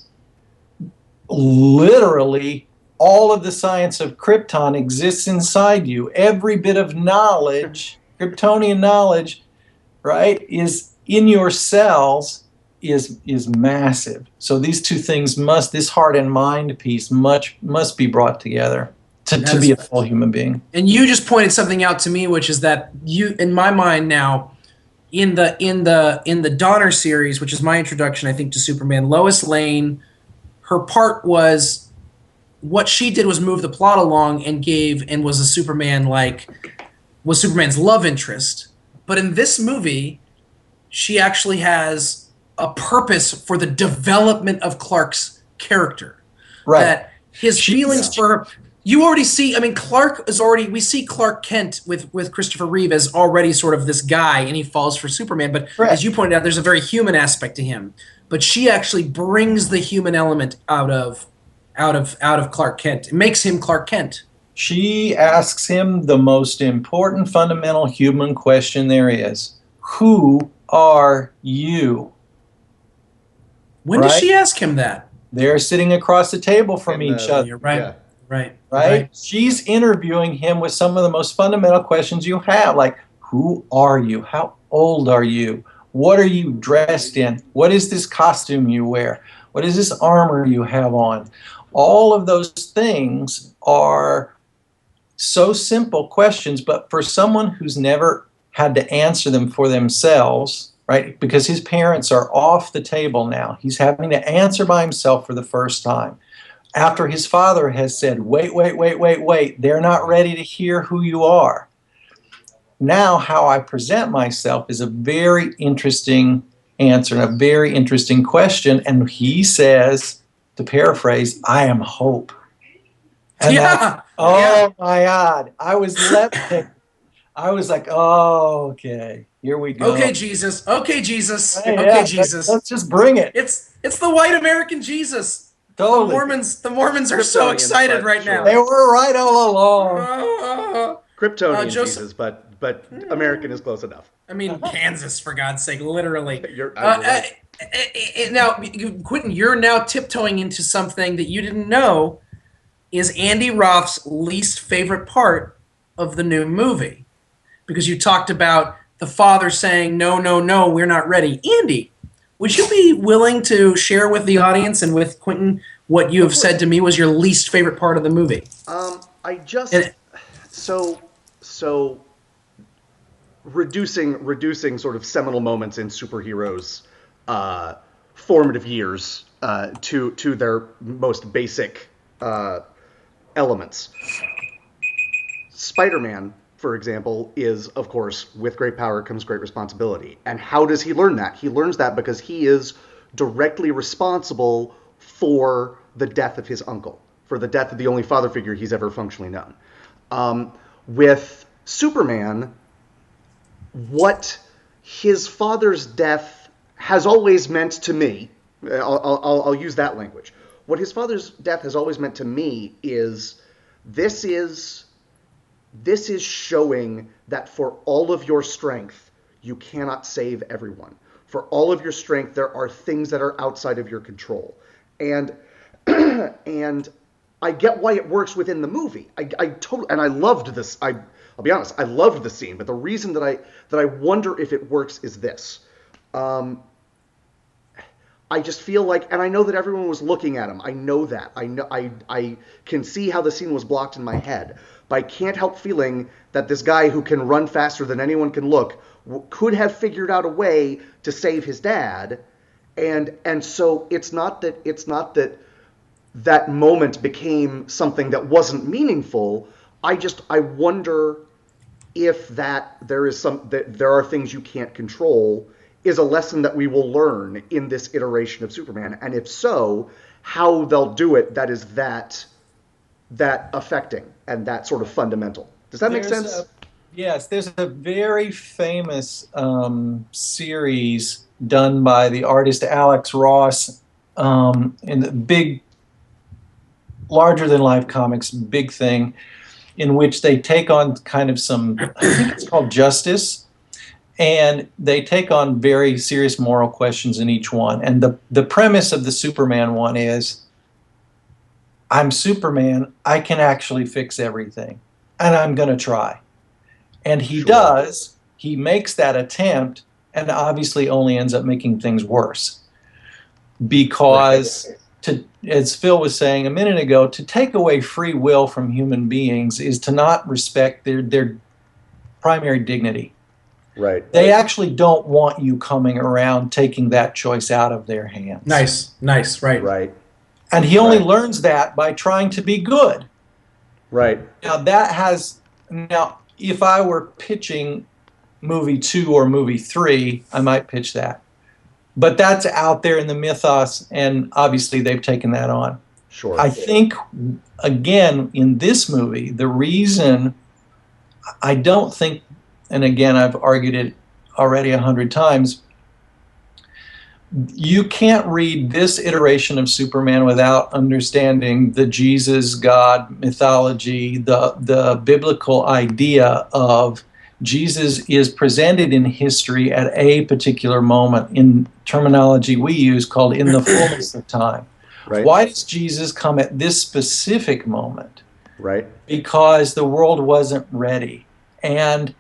literally all of the science of Krypton exists inside you. Every bit of knowledge, Kryptonian knowledge, right, is in your cells, is massive. So these two things this heart and mind piece must be brought together to be a full human being. And you just pointed something out to me, which is that you, in my mind now, in the Donner series, which is my introduction, I think, to Superman, Lois Lane, her part was, what she did was move the plot along and was Superman's love interest. But in this movie, she actually has a purpose for the development of Clark's character. Right. That his feelings for her. You already see, I mean, we see Clark Kent with Christopher Reeve as already sort of this guy, and he falls for Superman. But as you pointed out, there's a very human aspect to him. But she actually brings the human element out of Clark Kent. It makes him Clark Kent. She asks him the most important fundamental human question there is. Who are you? When does she ask him that? They're sitting across the table from each other. You're right. Yeah. Right? She's interviewing him with some of the most fundamental questions you have, like, who are you? How old are you? What are you dressed in? What is this costume you wear? What is this armor you have on? All of those things are so simple questions, but for someone who's never had to answer them for themselves, right? Because his parents are off the table now. He's having to answer by himself for the first time. After his father has said, wait, they're not ready to hear who you are. Now how I present myself is a very interesting answer and a very interesting question. And he says, to paraphrase, I am hope. And my God, I was left. I was like, oh, okay, here we go. Okay, Jesus. Okay, Jesus. Hey, okay, Jesus. Let's just bring it. It's the white American Jesus. Totally. The Mormons are so excited right now. They were right all along. Kryptonian Jesus, but American is close enough. I mean, Kansas, for God's sake, literally. You're right. Now, Quentin, you're now tiptoeing into something that you didn't know is Andy Roth's least favorite part of the new movie. Because you talked about the father saying, no, we're not ready. Andy, would you be willing to share with the audience and with Quentin what you have said to me was your least favorite part of the movie? So reducing sort of seminal moments in superheroes' formative years to their most basic elements. Spider-Man, for example, is, of course, with great power comes great responsibility. And how does he learn that? He learns that because he is directly responsible for the death of his uncle, for the death of the only father figure he's ever functionally known. With Superman, what his father's death has always meant to me, I'll use that language. What his father's death has always meant to me is this is this is showing that for all of your strength, you cannot save everyone. For all of your strength, there are things that are outside of your control. And and I get why it works within the movie. I totally, and I loved this. I'll be honest, I loved the scene. But the reason that I wonder if it works is this. I just feel like, and I know that everyone was looking at him. I know that. I can see how the scene was blocked in my head. But I can't help feeling that this guy who can run faster than anyone can look could have figured out a way to save his dad. And so it's not that that moment became something that wasn't meaningful. I wonder if that there are things you can't control is a lesson that we will learn in this iteration of Superman, and if so, how they'll do it that is that affecting and that sort of fundamental. Does that make sense? Yes, there's a very famous series done by the artist Alex Ross in the big, larger-than-life comics, big thing, in which they take on kind of some, I think it's called Justice, and they take on very serious moral questions in each one. And the premise of the Superman one is, I'm Superman, I can actually fix everything, and I'm going to try. And he does, he makes that attempt, and obviously only ends up making things worse. Because, as Phil was saying a minute ago, to take away free will from human beings is to not respect their primary dignity. Right. They actually don't want you coming around taking that choice out of their hands. Nice, right. Right. And he only learns that by trying to be good. Right. Now, if I were pitching movie 2 or movie 3, I might pitch that. But that's out there in the mythos, and obviously they've taken that on. Sure. I think, again, in this movie, the reason I don't think, and again, I've argued it already 100 times, you can't read this iteration of Superman without understanding the Jesus God mythology, the biblical idea of Jesus is presented in history at a particular moment, in terminology we use called in the fullness of time. Right. Why does Jesus come at this specific moment? Right. Because the world wasn't ready. And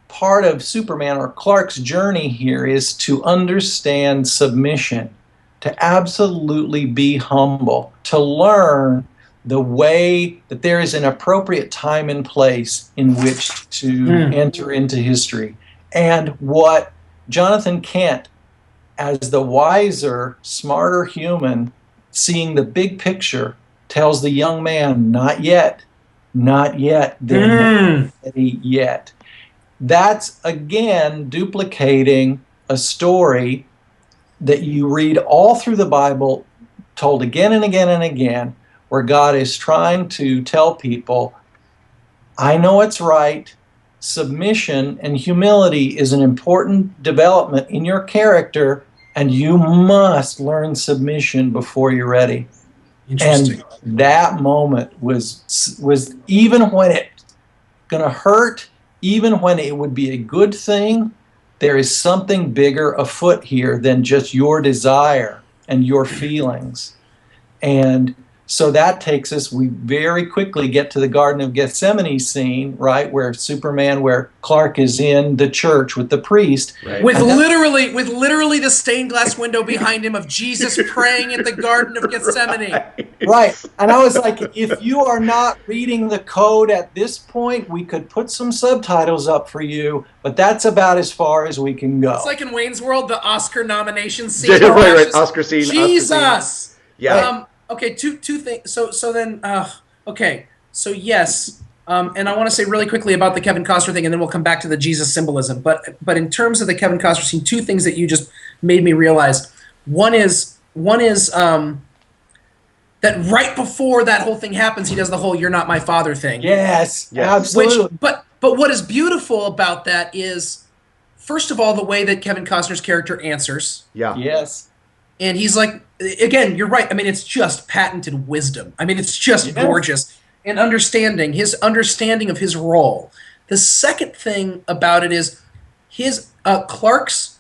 part of Superman or Clark's journey here is to understand submission, to absolutely be humble, to learn the way that there is an appropriate time and place in which to enter into history. And what Jonathan Kent, as the wiser, smarter human, seeing the big picture, tells the young man, not yet, they're not ready yet. That's, again, duplicating a story that you read all through the Bible, told again and again and again, where God is trying to tell people, I know what's right. Submission and humility is an important development in your character, and you must learn submission before you're ready. Interesting. And that moment was even when it's going to hurt, even when it would be a good thing, there is something bigger afoot here than just your desire and your feelings. And so that takes us, we very quickly get to the Garden of Gethsemane scene, right, where Clark is in the church with the priest. Right. With literally the stained glass window behind him of Jesus praying in the Garden of Gethsemane. Right. And I was like, if you are not reading the code at this point, we could put some subtitles up for you, but that's about as far as we can go. It's like in Wayne's World, the Oscar nomination scene. right. Oscar scene. Jesus! Oscar scene. Yeah. Okay, two things. So then, okay. So yes, and I want to say really quickly about the Kevin Costner thing, and then we'll come back to the Jesus symbolism. But in terms of the Kevin Costner scene, two things that you just made me realize. One is that right before that whole thing happens, he does the whole "You're not my father" thing. Yes, absolutely. But what is beautiful about that is, first of all, the way that Kevin Costner's character answers. Yeah. Yes. And he's like, again, you're right. I mean, it's just patented wisdom. I mean, it's just gorgeous. and understanding, his understanding of his role. The second thing about it is his Clark's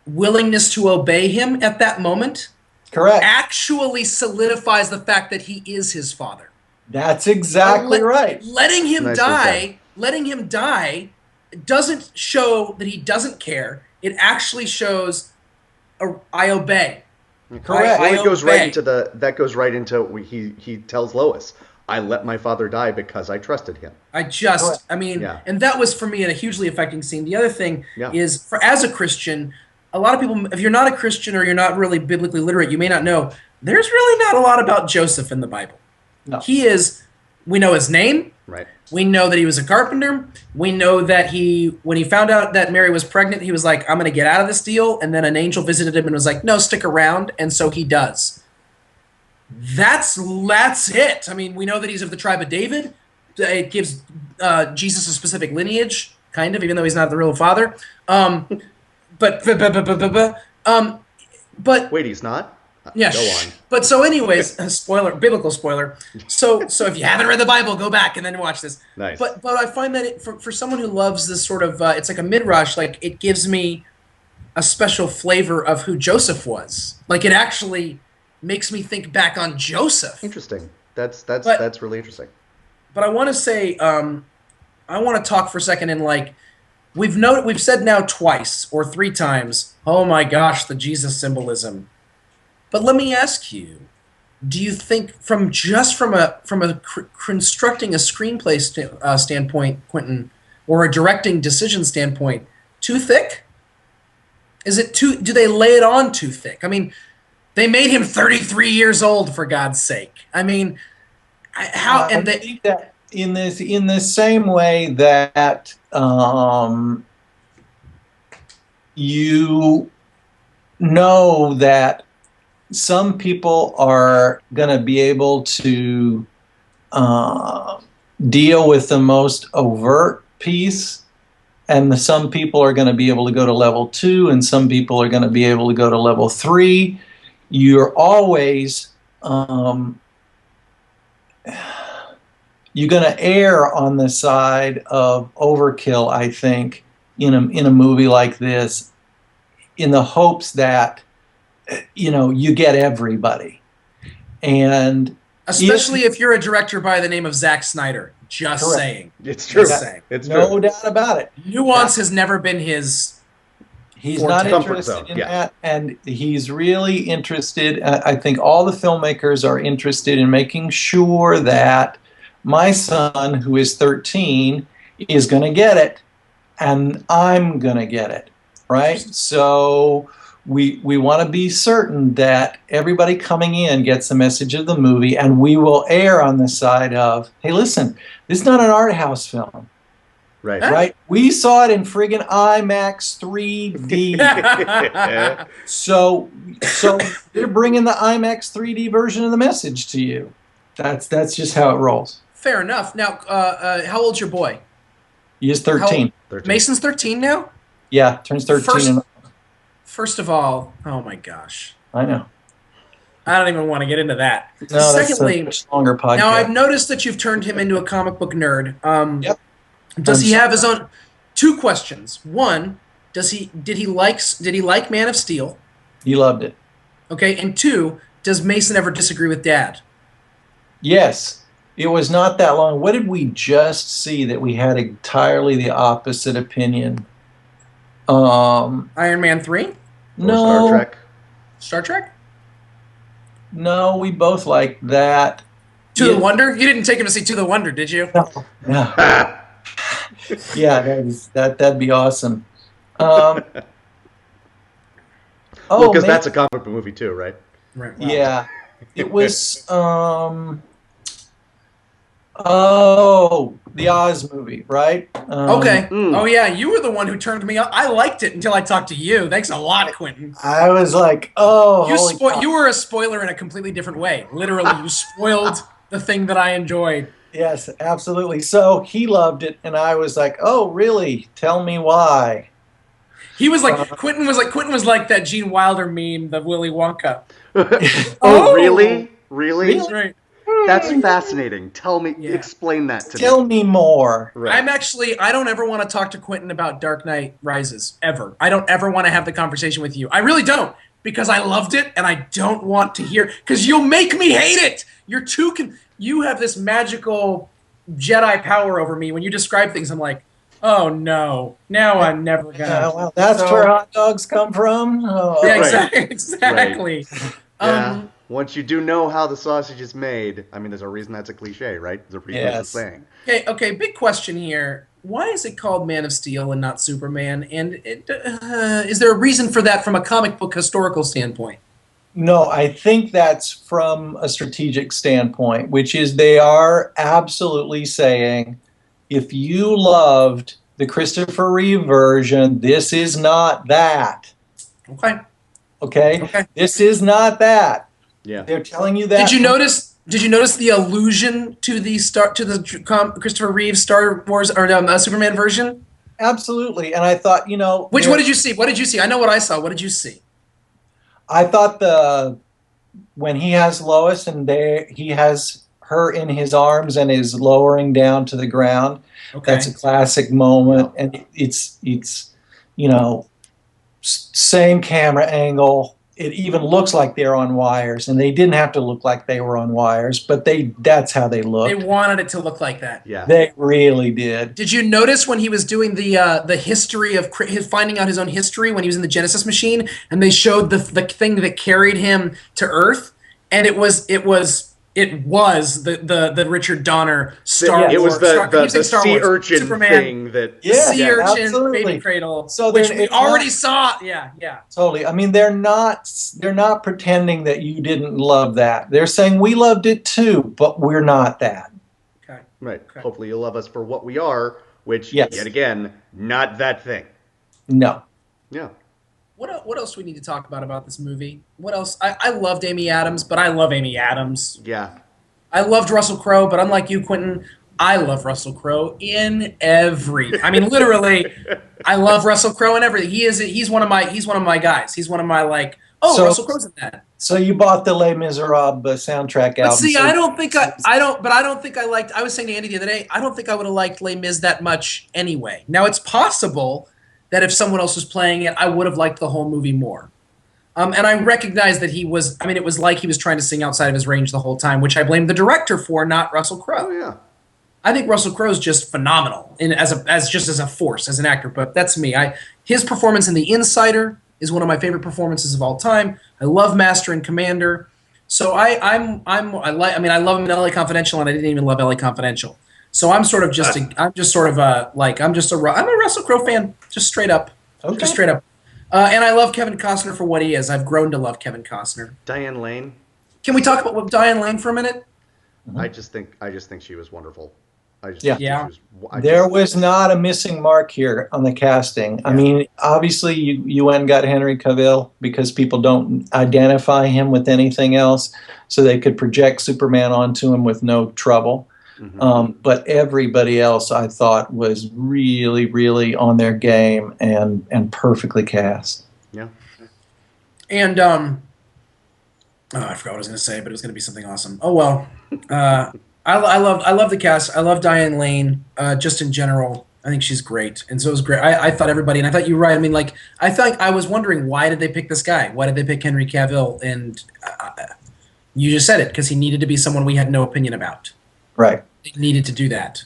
willingness to obey him at that moment. Correct. Actually solidifies the fact that he is his father. That's exactly right. Letting him Nicely die doesn't show that he doesn't care. It actually shows I obey. Correct. Well, it goes right into he tells Lois, I let my father die because I trusted him. And that was for me a hugely affecting scene. The other thing is, as a Christian, a lot of people, if you're not a Christian or you're not really biblically literate, you may not know, there's really not a lot about Joseph in the Bible. No. We know his name. Right. We know that he was a carpenter. We know that when he found out that Mary was pregnant, he was like, I'm going to get out of this deal. And then an angel visited him and was like, no, stick around. And so he does. That's it. I mean, we know that he's of the tribe of David. It gives Jesus a specific lineage, kind of, even though he's not the real father. But wait, he's not? Yeah. Go on. But so anyways, biblical spoiler. So if you haven't read the Bible, go back and then watch this. Nice. But I find that for someone who loves this sort of, it's like a midrash, like it gives me a special flavor of who Joseph was. Like it actually makes me think back on Joseph. Interesting. That's really interesting. But I want to say, I want to talk for a second in like, we've said now twice or three times, oh my gosh, the Jesus symbolism. But let me ask you, do you think from constructing a screenplay standpoint, Quentin, or a directing decision standpoint, too thick? Is it too? Do they lay it on too thick? I mean, they made him 33 years old, for God's sake. I mean, how? And I think that in the same way that you know that some people are going to be able to deal with the most overt piece, and some people are going to be able to go to level 2, and some people are going to be able to go to level 3. You're always you're going to err on the side of overkill, I think, in a movie like this, in the hopes that you get everybody. And especially if you're a director by the name of Zack Snyder. Just correct. saying. It's true. It's no doubt about it. Nuance has never been his. He's not interested in that, and he's really interested. I think all the filmmakers are interested in making sure that my son, who is 13, is going to get it, and I'm going to get it, right? So we want to be certain that everybody coming in gets the message of the movie, and we will err on the side of, hey, listen, this is not an art house film. Right. Right? We saw it in friggin' IMAX 3D. So they're bringing the IMAX 3D version of the message to you. That's just how it rolls. Fair enough. Now, how old's your boy? He is 13. Mason's 13 now? Yeah, turns 13. First of all, oh my gosh. I know. I don't even want to get into that. No, secondly, that's a much longer podcast. Now, I've noticed that you've turned him into a comic book nerd. Yep. Does he have his own? Two questions. One, did he like Man of Steel? He loved it. Okay, and two, does Mason ever disagree with Dad? Yes. It was not that long. What did we just see that we had entirely the opposite opinion? Iron Man 3? No. Star Trek? Star Trek? No, we both liked that. To the Wonder? You didn't take him to see To the Wonder, did you? No. Yeah, that'd be awesome. Because that's a comic book movie too, right? Right. Wow. Yeah, it was. The Oz movie, right? Okay. Oh yeah, you were the one who turned me up. I liked it until I talked to you. Thanks a lot, Quentin. I was like, oh, you were a spoiler in a completely different way. Literally, you spoiled the thing that I enjoyed. Yes, absolutely. So he loved it, and I was like, "Oh, really? Tell me why." He was like, Quentin was like that Gene Wilder meme, the Willy Wonka. Oh, really? Really? Right. That's fascinating. Tell me, explain that to me. Tell me more. Right. I don't ever want to talk to Quentin about Dark Knight Rises, ever. I don't ever want to have the conversation with you. I really don't, because I loved it, and I don't want to hear, because you'll make me hate it. You have this magical Jedi power over me. When you describe things, I'm like, oh no, now I'm never gonna. Well, that's where hot dogs come from. Oh. Yeah, exactly. Right. Yeah. Once you do know how the sausage is made, I mean, there's a reason that's a cliche, right? There's a reason it's a saying. Okay, big question here. Why is it called Man of Steel and not Superman? And is there a reason for that from a comic book historical standpoint? No, I think that's from a strategic standpoint, which is they are absolutely saying, if you loved the Christopher Reeve version, this is not that. Okay? This is not that. Yeah. They're telling you that. Did you notice the allusion to the Christopher Reeve Star Wars or Superman version? Absolutely. And I thought, what did you see? What did you see? I know what I saw. What did you see? I thought when he has Lois and he has her in his arms and is lowering down to the ground. That's a classic moment, and it's same camera angle. It even looks like they're on wires, and they didn't have to look like they were on wires, but that's how they looked. They wanted it to look like that. Yeah, they really did. Did you notice when he was doing the history of his finding out his own history when he was in the Genesis machine, and they showed the thing that carried him to Earth, and it was the Richard Donner Star Wars. It was the sea urchin Superman thing that sea urchin absolutely. baby cradle. So which we already saw. Yeah. Totally. I mean, they're not pretending that you didn't love that. They're saying we loved it too, but we're not that. Okay. Right. Okay. Hopefully you'll love us for what we are, which yet again, not that thing. No. Yeah. What else do we need to talk about this movie? What else? I loved Amy Adams, but I love Amy Adams. Yeah. I loved Russell Crowe, but unlike you, Quentin, I love Russell Crowe in literally, I love Russell Crowe in everything. He's one of my guys. He's one of my Russell Crowe's in that. So you bought the Les Miserables soundtrack album. But see, I don't think I liked. I was saying to Andy the other day, I don't think I would have liked Les Mis that much anyway. Now it's possible that if someone else was playing it, I would have liked the whole movie more. And I recognize that it was like he was trying to sing outside of his range the whole time, which I blame the director for, not Russell Crowe. Oh, yeah. I think Russell Crowe's just phenomenal as a force, as an actor, but that's me. His performance in The Insider is one of my favorite performances of all time. I love Master and Commander. So I love him in LA Confidential, and I didn't even love LA Confidential. So I'm a Russell Crowe fan, just straight up. Okay. Just straight up. And I love Kevin Costner for what he is. I've grown to love Kevin Costner. Diane Lane. Can we talk about Diane Lane for a minute? Mm-hmm. I just think she was wonderful. There was not a missing mark here on the casting. Yeah. I mean, obviously you went and got Henry Cavill because people don't identify him with anything else, so they could project Superman onto him with no trouble. Mm-hmm. But everybody else, I thought, was really, really on their game and perfectly cast. Yeah. And I forgot what I was going to say, but it was going to be something awesome. Oh well. I love the cast. I love Diane Lane. Just in general, I think she's great, and so it was great. I thought everybody, and I thought you were right. I mean, I was wondering, why did they pick this guy? Why did they pick Henry Cavill? And you just said it, because he needed to be someone we had no opinion about. Right. They needed to do that.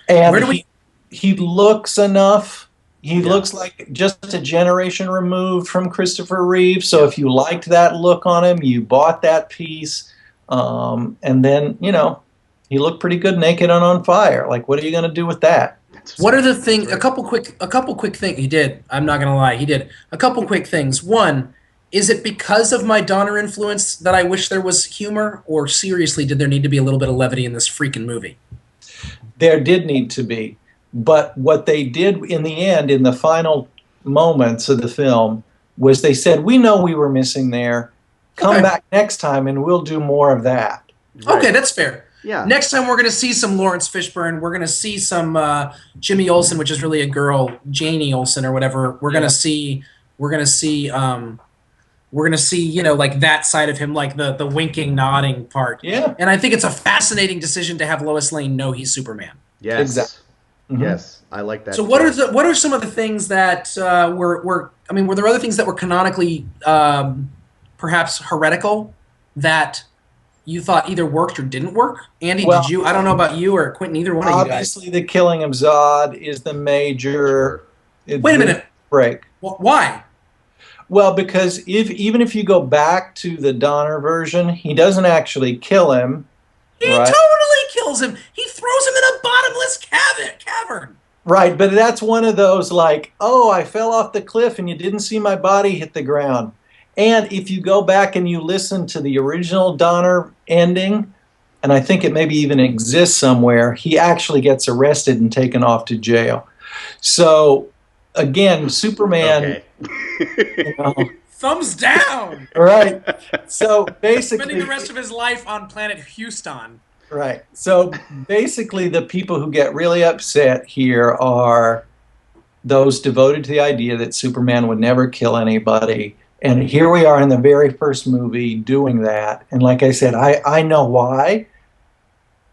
And he looks enough. He looks like just a generation removed from Christopher Reeve. So if you liked that look on him, you bought that piece. And then, he looked pretty good naked and on fire. Like, what are you going to do with that? What are the things? A couple quick things. He did. I'm not going to lie. He did. A couple quick things. One, is it because of my Donner influence that I wish there was humor, or seriously, did there need to be a little bit of levity in this freaking movie? There did need to be. But what they did in the end, in the final moments of the film, was they said, we know we were missing there. Come back next time and we'll do more of that. Right. Okay, that's fair. Yeah. Next time we're going to see some Lawrence Fishburne. We're going to see some Jimmy Olsen, which is really a girl, Janie Olsen or whatever. We're going to see we're going to see, you know, like that side of him, like the winking, nodding part. Yeah. And I think it's a fascinating decision to have Lois Lane know he's Superman. Yes. Exactly. Mm-hmm. Yes, I like that. So what are some of the things that were there other things that were canonically perhaps heretical that you thought either worked or didn't work? Andy, Well, did you? I don't know about you or Quentin, either one of you guys. Obviously, the killing of Zod is the major. Wait a minute. Break. Why? Well, because even if you go back to the Donner version, he doesn't actually kill him. He right? totally kills him. He throws him in a bottomless cavern. Right, but that's one of those like, oh, I fell off the cliff and you didn't see my body hit the ground. And if you go back and you listen to the original Donner ending, and I think it maybe even exists somewhere, he actually gets arrested and taken off to jail. So, again, Superman... Okay. Thumbs down! Right. So, basically... Spending the rest of his life on planet Houston. Right. So, basically, the people who get really upset here are those devoted to the idea that Superman would never kill anybody. And here we are in the very first movie doing that. And like I said, I know why.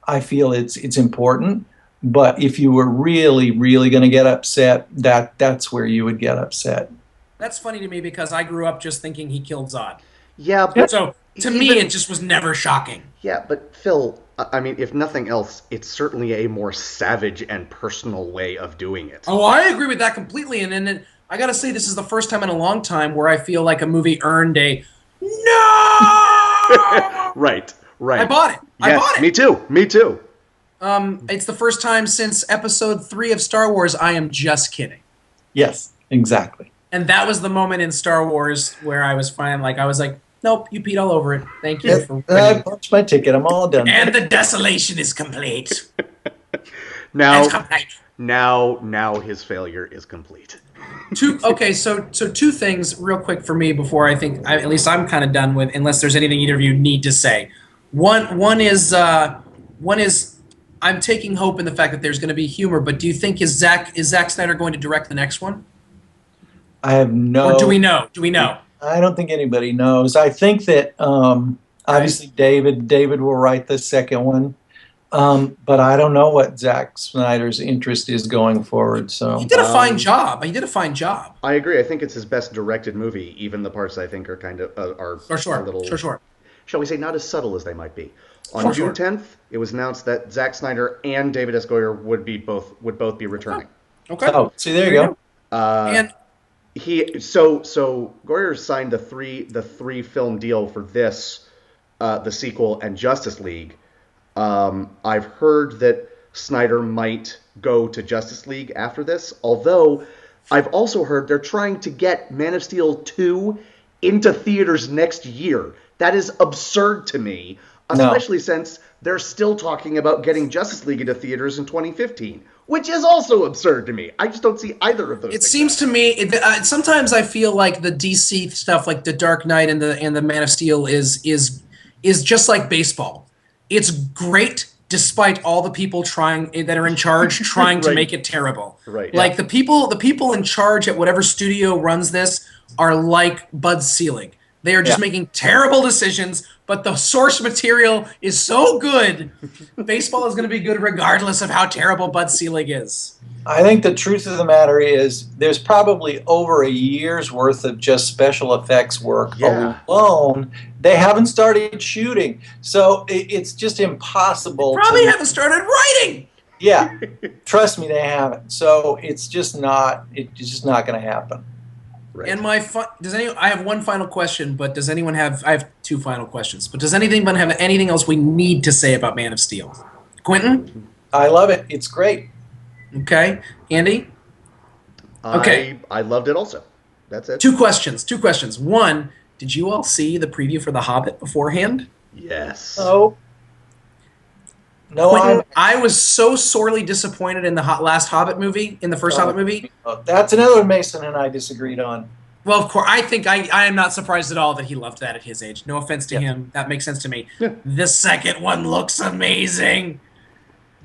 I feel it's important. But if you were really, really going to get upset, that's where you would get upset. That's funny to me because I grew up just thinking he killed Zod. Yeah, but so to me, it just was never shocking. Yeah, but Phil, I mean, if nothing else, it's certainly a more savage and personal way of doing it. Oh, I agree with that completely. And then I got to say, this is the first time in a long time where I feel like a movie earned a no! Right. I bought it. Yes, I bought it. Me too. It's the first time since episode 3 of Star Wars I am just kidding. Yes, exactly. And that was the moment in Star Wars where I was like, nope, you peed all over it. Thank you. I punched my ticket. I'm all done. And the desolation is complete. Now his failure is complete. So two things real quick for me before I think at least I'm kind of done with, unless there's anything either of you need to say. One is I'm taking hope in the fact that there's going to be humor, but do you think is Zack Snyder going to direct the next one? I have no. Or do we know? Do we know? I don't think anybody knows. I think that obviously David will write the second one, but I don't know what Zack Snyder's interest is going forward. So he did a fine job. I agree. I think it's his best directed movie. Even the parts I think are kind of are a little, shall we say, not as subtle as they might be. On June 10th, it was announced that Zack Snyder and David S. Goyer would both be returning. Okay. Oh, see, there you go. And so Goyer signed the three film deal for this, the sequel, and Justice League. I've heard that Snyder might go to Justice League after this, although I've also heard they're trying to get Man of Steel 2 into theaters next year. That is absurd to me, especially since they're still talking about getting Justice League into theaters in 2015, which is also absurd to me. I just don't see either of those things. It seems to me, sometimes I feel like the DC stuff, like the Dark Knight and the Man of Steel, is just like baseball. It's great despite all the people that are in charge trying to make it terrible. Right. Like the people in charge at whatever studio runs this are like Bud Selig. They are just making terrible decisions, but the source material is so good. Baseball is going to be good regardless of how terrible Bud Selig is. I think the truth of the matter is there's probably over a year's worth of just special effects work alone. They haven't started shooting, so it's just impossible. They probably haven't started writing. Yeah, trust me, they haven't. So it's just not going to happen. Right. And I have one final question, but does anyone have? I have two final questions, but does anyone have anything else we need to say about Man of Steel? Quentin? I love it. It's great. Okay. Andy? Okay. I loved it also. That's it. Two questions. One, did you all see the preview for The Hobbit beforehand? Yes. Oh. No, Quentin, I was so sorely disappointed in the last Hobbit movie, in the first Hobbit movie. That's another one Mason and I disagreed on. Well, of course, I think I am not surprised at all that he loved that at his age. No offense to him. That makes sense to me. Yeah. The second one looks amazing.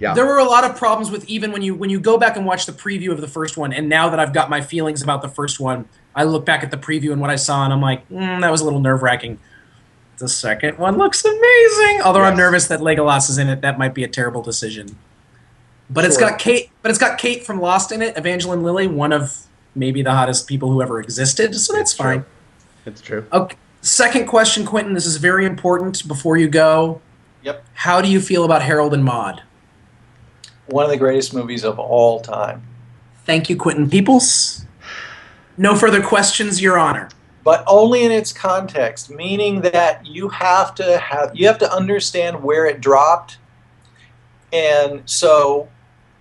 Yeah. There were a lot of problems with even when you go back and watch the preview of the first one, and now that I've got my feelings about the first one, I look back at the preview and what I saw, and I'm like, that was a little nerve-wracking. The second one looks amazing. Although I'm nervous that Legolas is in it, that might be a terrible decision. But it's got Kate. But it's got Kate from Lost in it, Evangeline Lilly, one of maybe the hottest people who ever existed. So that's fine. It's true. Okay. Second question, Quentin. This is very important. Before you go, yep. How do you feel about Harold and Maude? One of the greatest movies of all time. Thank you, Quentin Peoples. No further questions, Your Honor. But only in its context, meaning that you have to understand where it dropped. And so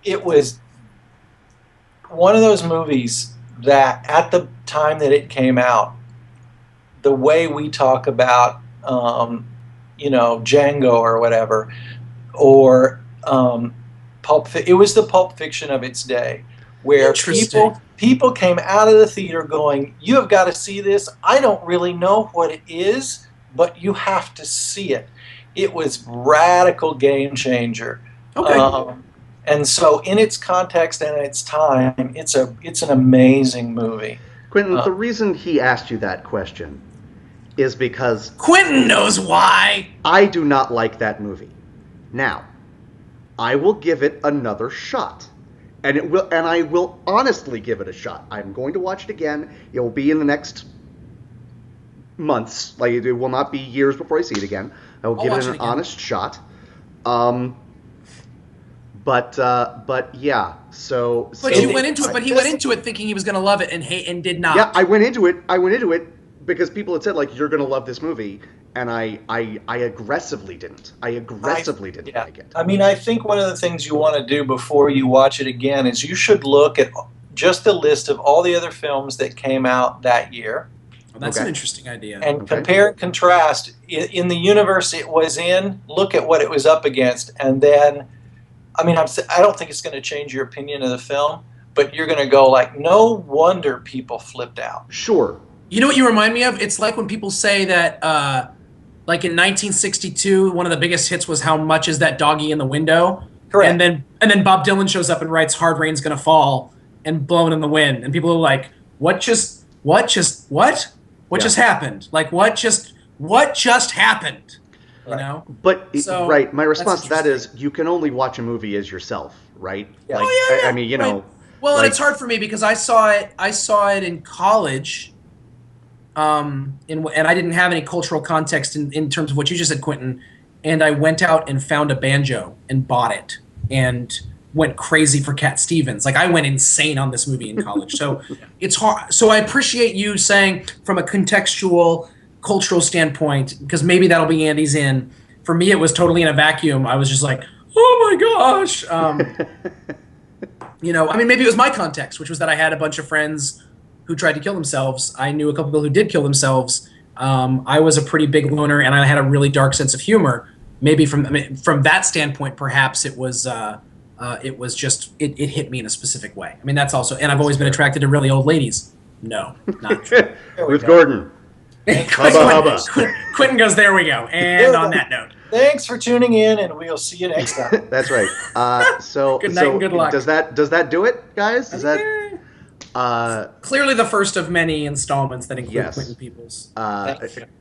it was one of those movies that at the time that it came out, the way we talk about Django or whatever, or it was the Pulp Fiction of its day, where people came out of the theater going, you have got to see this. I don't really know what it is, but you have to see it. It was radical game changer. Okay. And so in its context and its time, it's an amazing movie. Quentin, the reason he asked you that question is because Quentin knows why. I do not like that movie. Now, I will give it another shot. And I will honestly give it a shot. I'm going to watch it again. It will be in the next months. Like, it will not be years before I see it again. I will give it an honest shot. But yeah. So you went into it. But he went into it thinking he was going to love it and did not. Yeah, I went into it because people had said, like, you're going to love this movie. And I aggressively didn't. I aggressively didn't like it. I mean, I think one of the things you want to do before you watch it again is you should look at just the list of all the other films that came out that year. Well, that's an interesting idea. And compare and contrast. In the universe it was in, look at what it was up against. And then, I mean, I don't think it's going to change your opinion of the film, but you're going to go like, no wonder people flipped out. Sure. You know what you remind me of? It's like when people say that... like in 1962, one of the biggest hits was "How Much Is That Doggy in the Window?" Correct. And then Bob Dylan shows up and writes "Hard Rain's Gonna Fall" and "Blowin' in the Wind," and people are like, what just happened? Like what just happened? You know? But my response to that is you can only watch a movie as yourself, right? Yeah. Like, I mean, know. Well, and it's hard for me because I saw it in college. And I didn't have any cultural context in terms of what you just said, Quentin. And I went out and found a banjo and bought it and went crazy for Cat Stevens. Like, I went insane on this movie in college. So it's hard. So I appreciate you saying from a contextual, cultural standpoint, because maybe that'll be Andy's in. For me, it was totally in a vacuum. I was just like, oh my gosh. I mean, maybe it was my context, which was that I had a bunch of friends who tried to kill themselves. I knew a couple people who did kill themselves. I was a pretty big loner, and I had a really dark sense of humor. Maybe from that standpoint, perhaps it was just it hit me in a specific way. I mean, that's also, and I've always been attracted to really old ladies. No, not true. Ruth Gordon. Quentin goes, there we go. And on that note, thanks for tuning in, and we'll see you next time. That's right. So good night and good luck. Does that do it, guys? Does that? Clearly the first of many installments that include Quentin Peoples.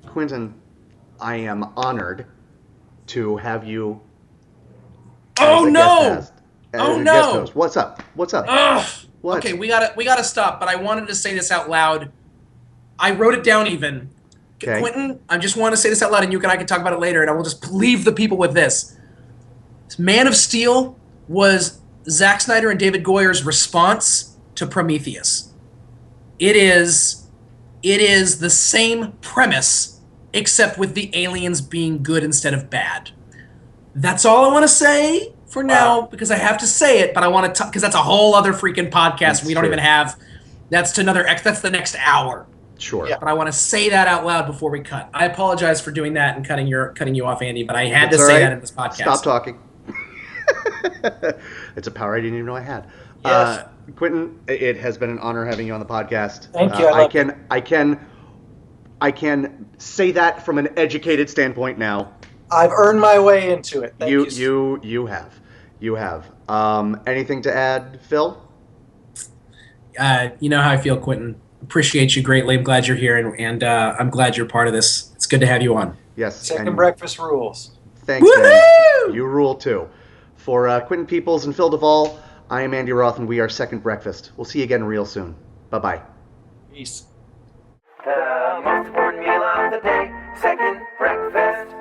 Quentin, I am honored to have you. Oh no! Guest host. What's up? Ugh. What? Okay, we gotta stop. But I wanted to say this out loud. I wrote it down even. Okay. Quentin, I just want to say this out loud, and you and I can talk about it later, and I will just leave the people with this. Man of Steel was Zack Snyder and David Goyer's response to Prometheus. It is the same premise, except with the aliens being good instead of bad. That's all I want to say for now, because I have to say it, but I want to because that's a whole other freaking podcast. We don't even have. That's the next hour. Sure. Yeah. But I want to say that out loud before we cut. I apologize for doing that and cutting you off, Andy, but I had to say that in this podcast. Stop talking. It's a power I didn't even know I had. Yes. Quentin, it has been an honor having you on the podcast. Thank you. I can say that from an educated standpoint now. I've earned my way into it. Thank you. You have. Anything to add, Phil? You know how I feel, Quentin. appreciate you greatly. I'm glad you're here, and I'm glad you're part of this. It's good to have you on. Yes. Second breakfast rules. Thanks, man. You rule too. For Quentin Peoples and Phil Duvall, I am Andy Roth, and we are Second Breakfast. We'll see you again real soon. Bye-bye. Peace. The most important meal of the day, second breakfast.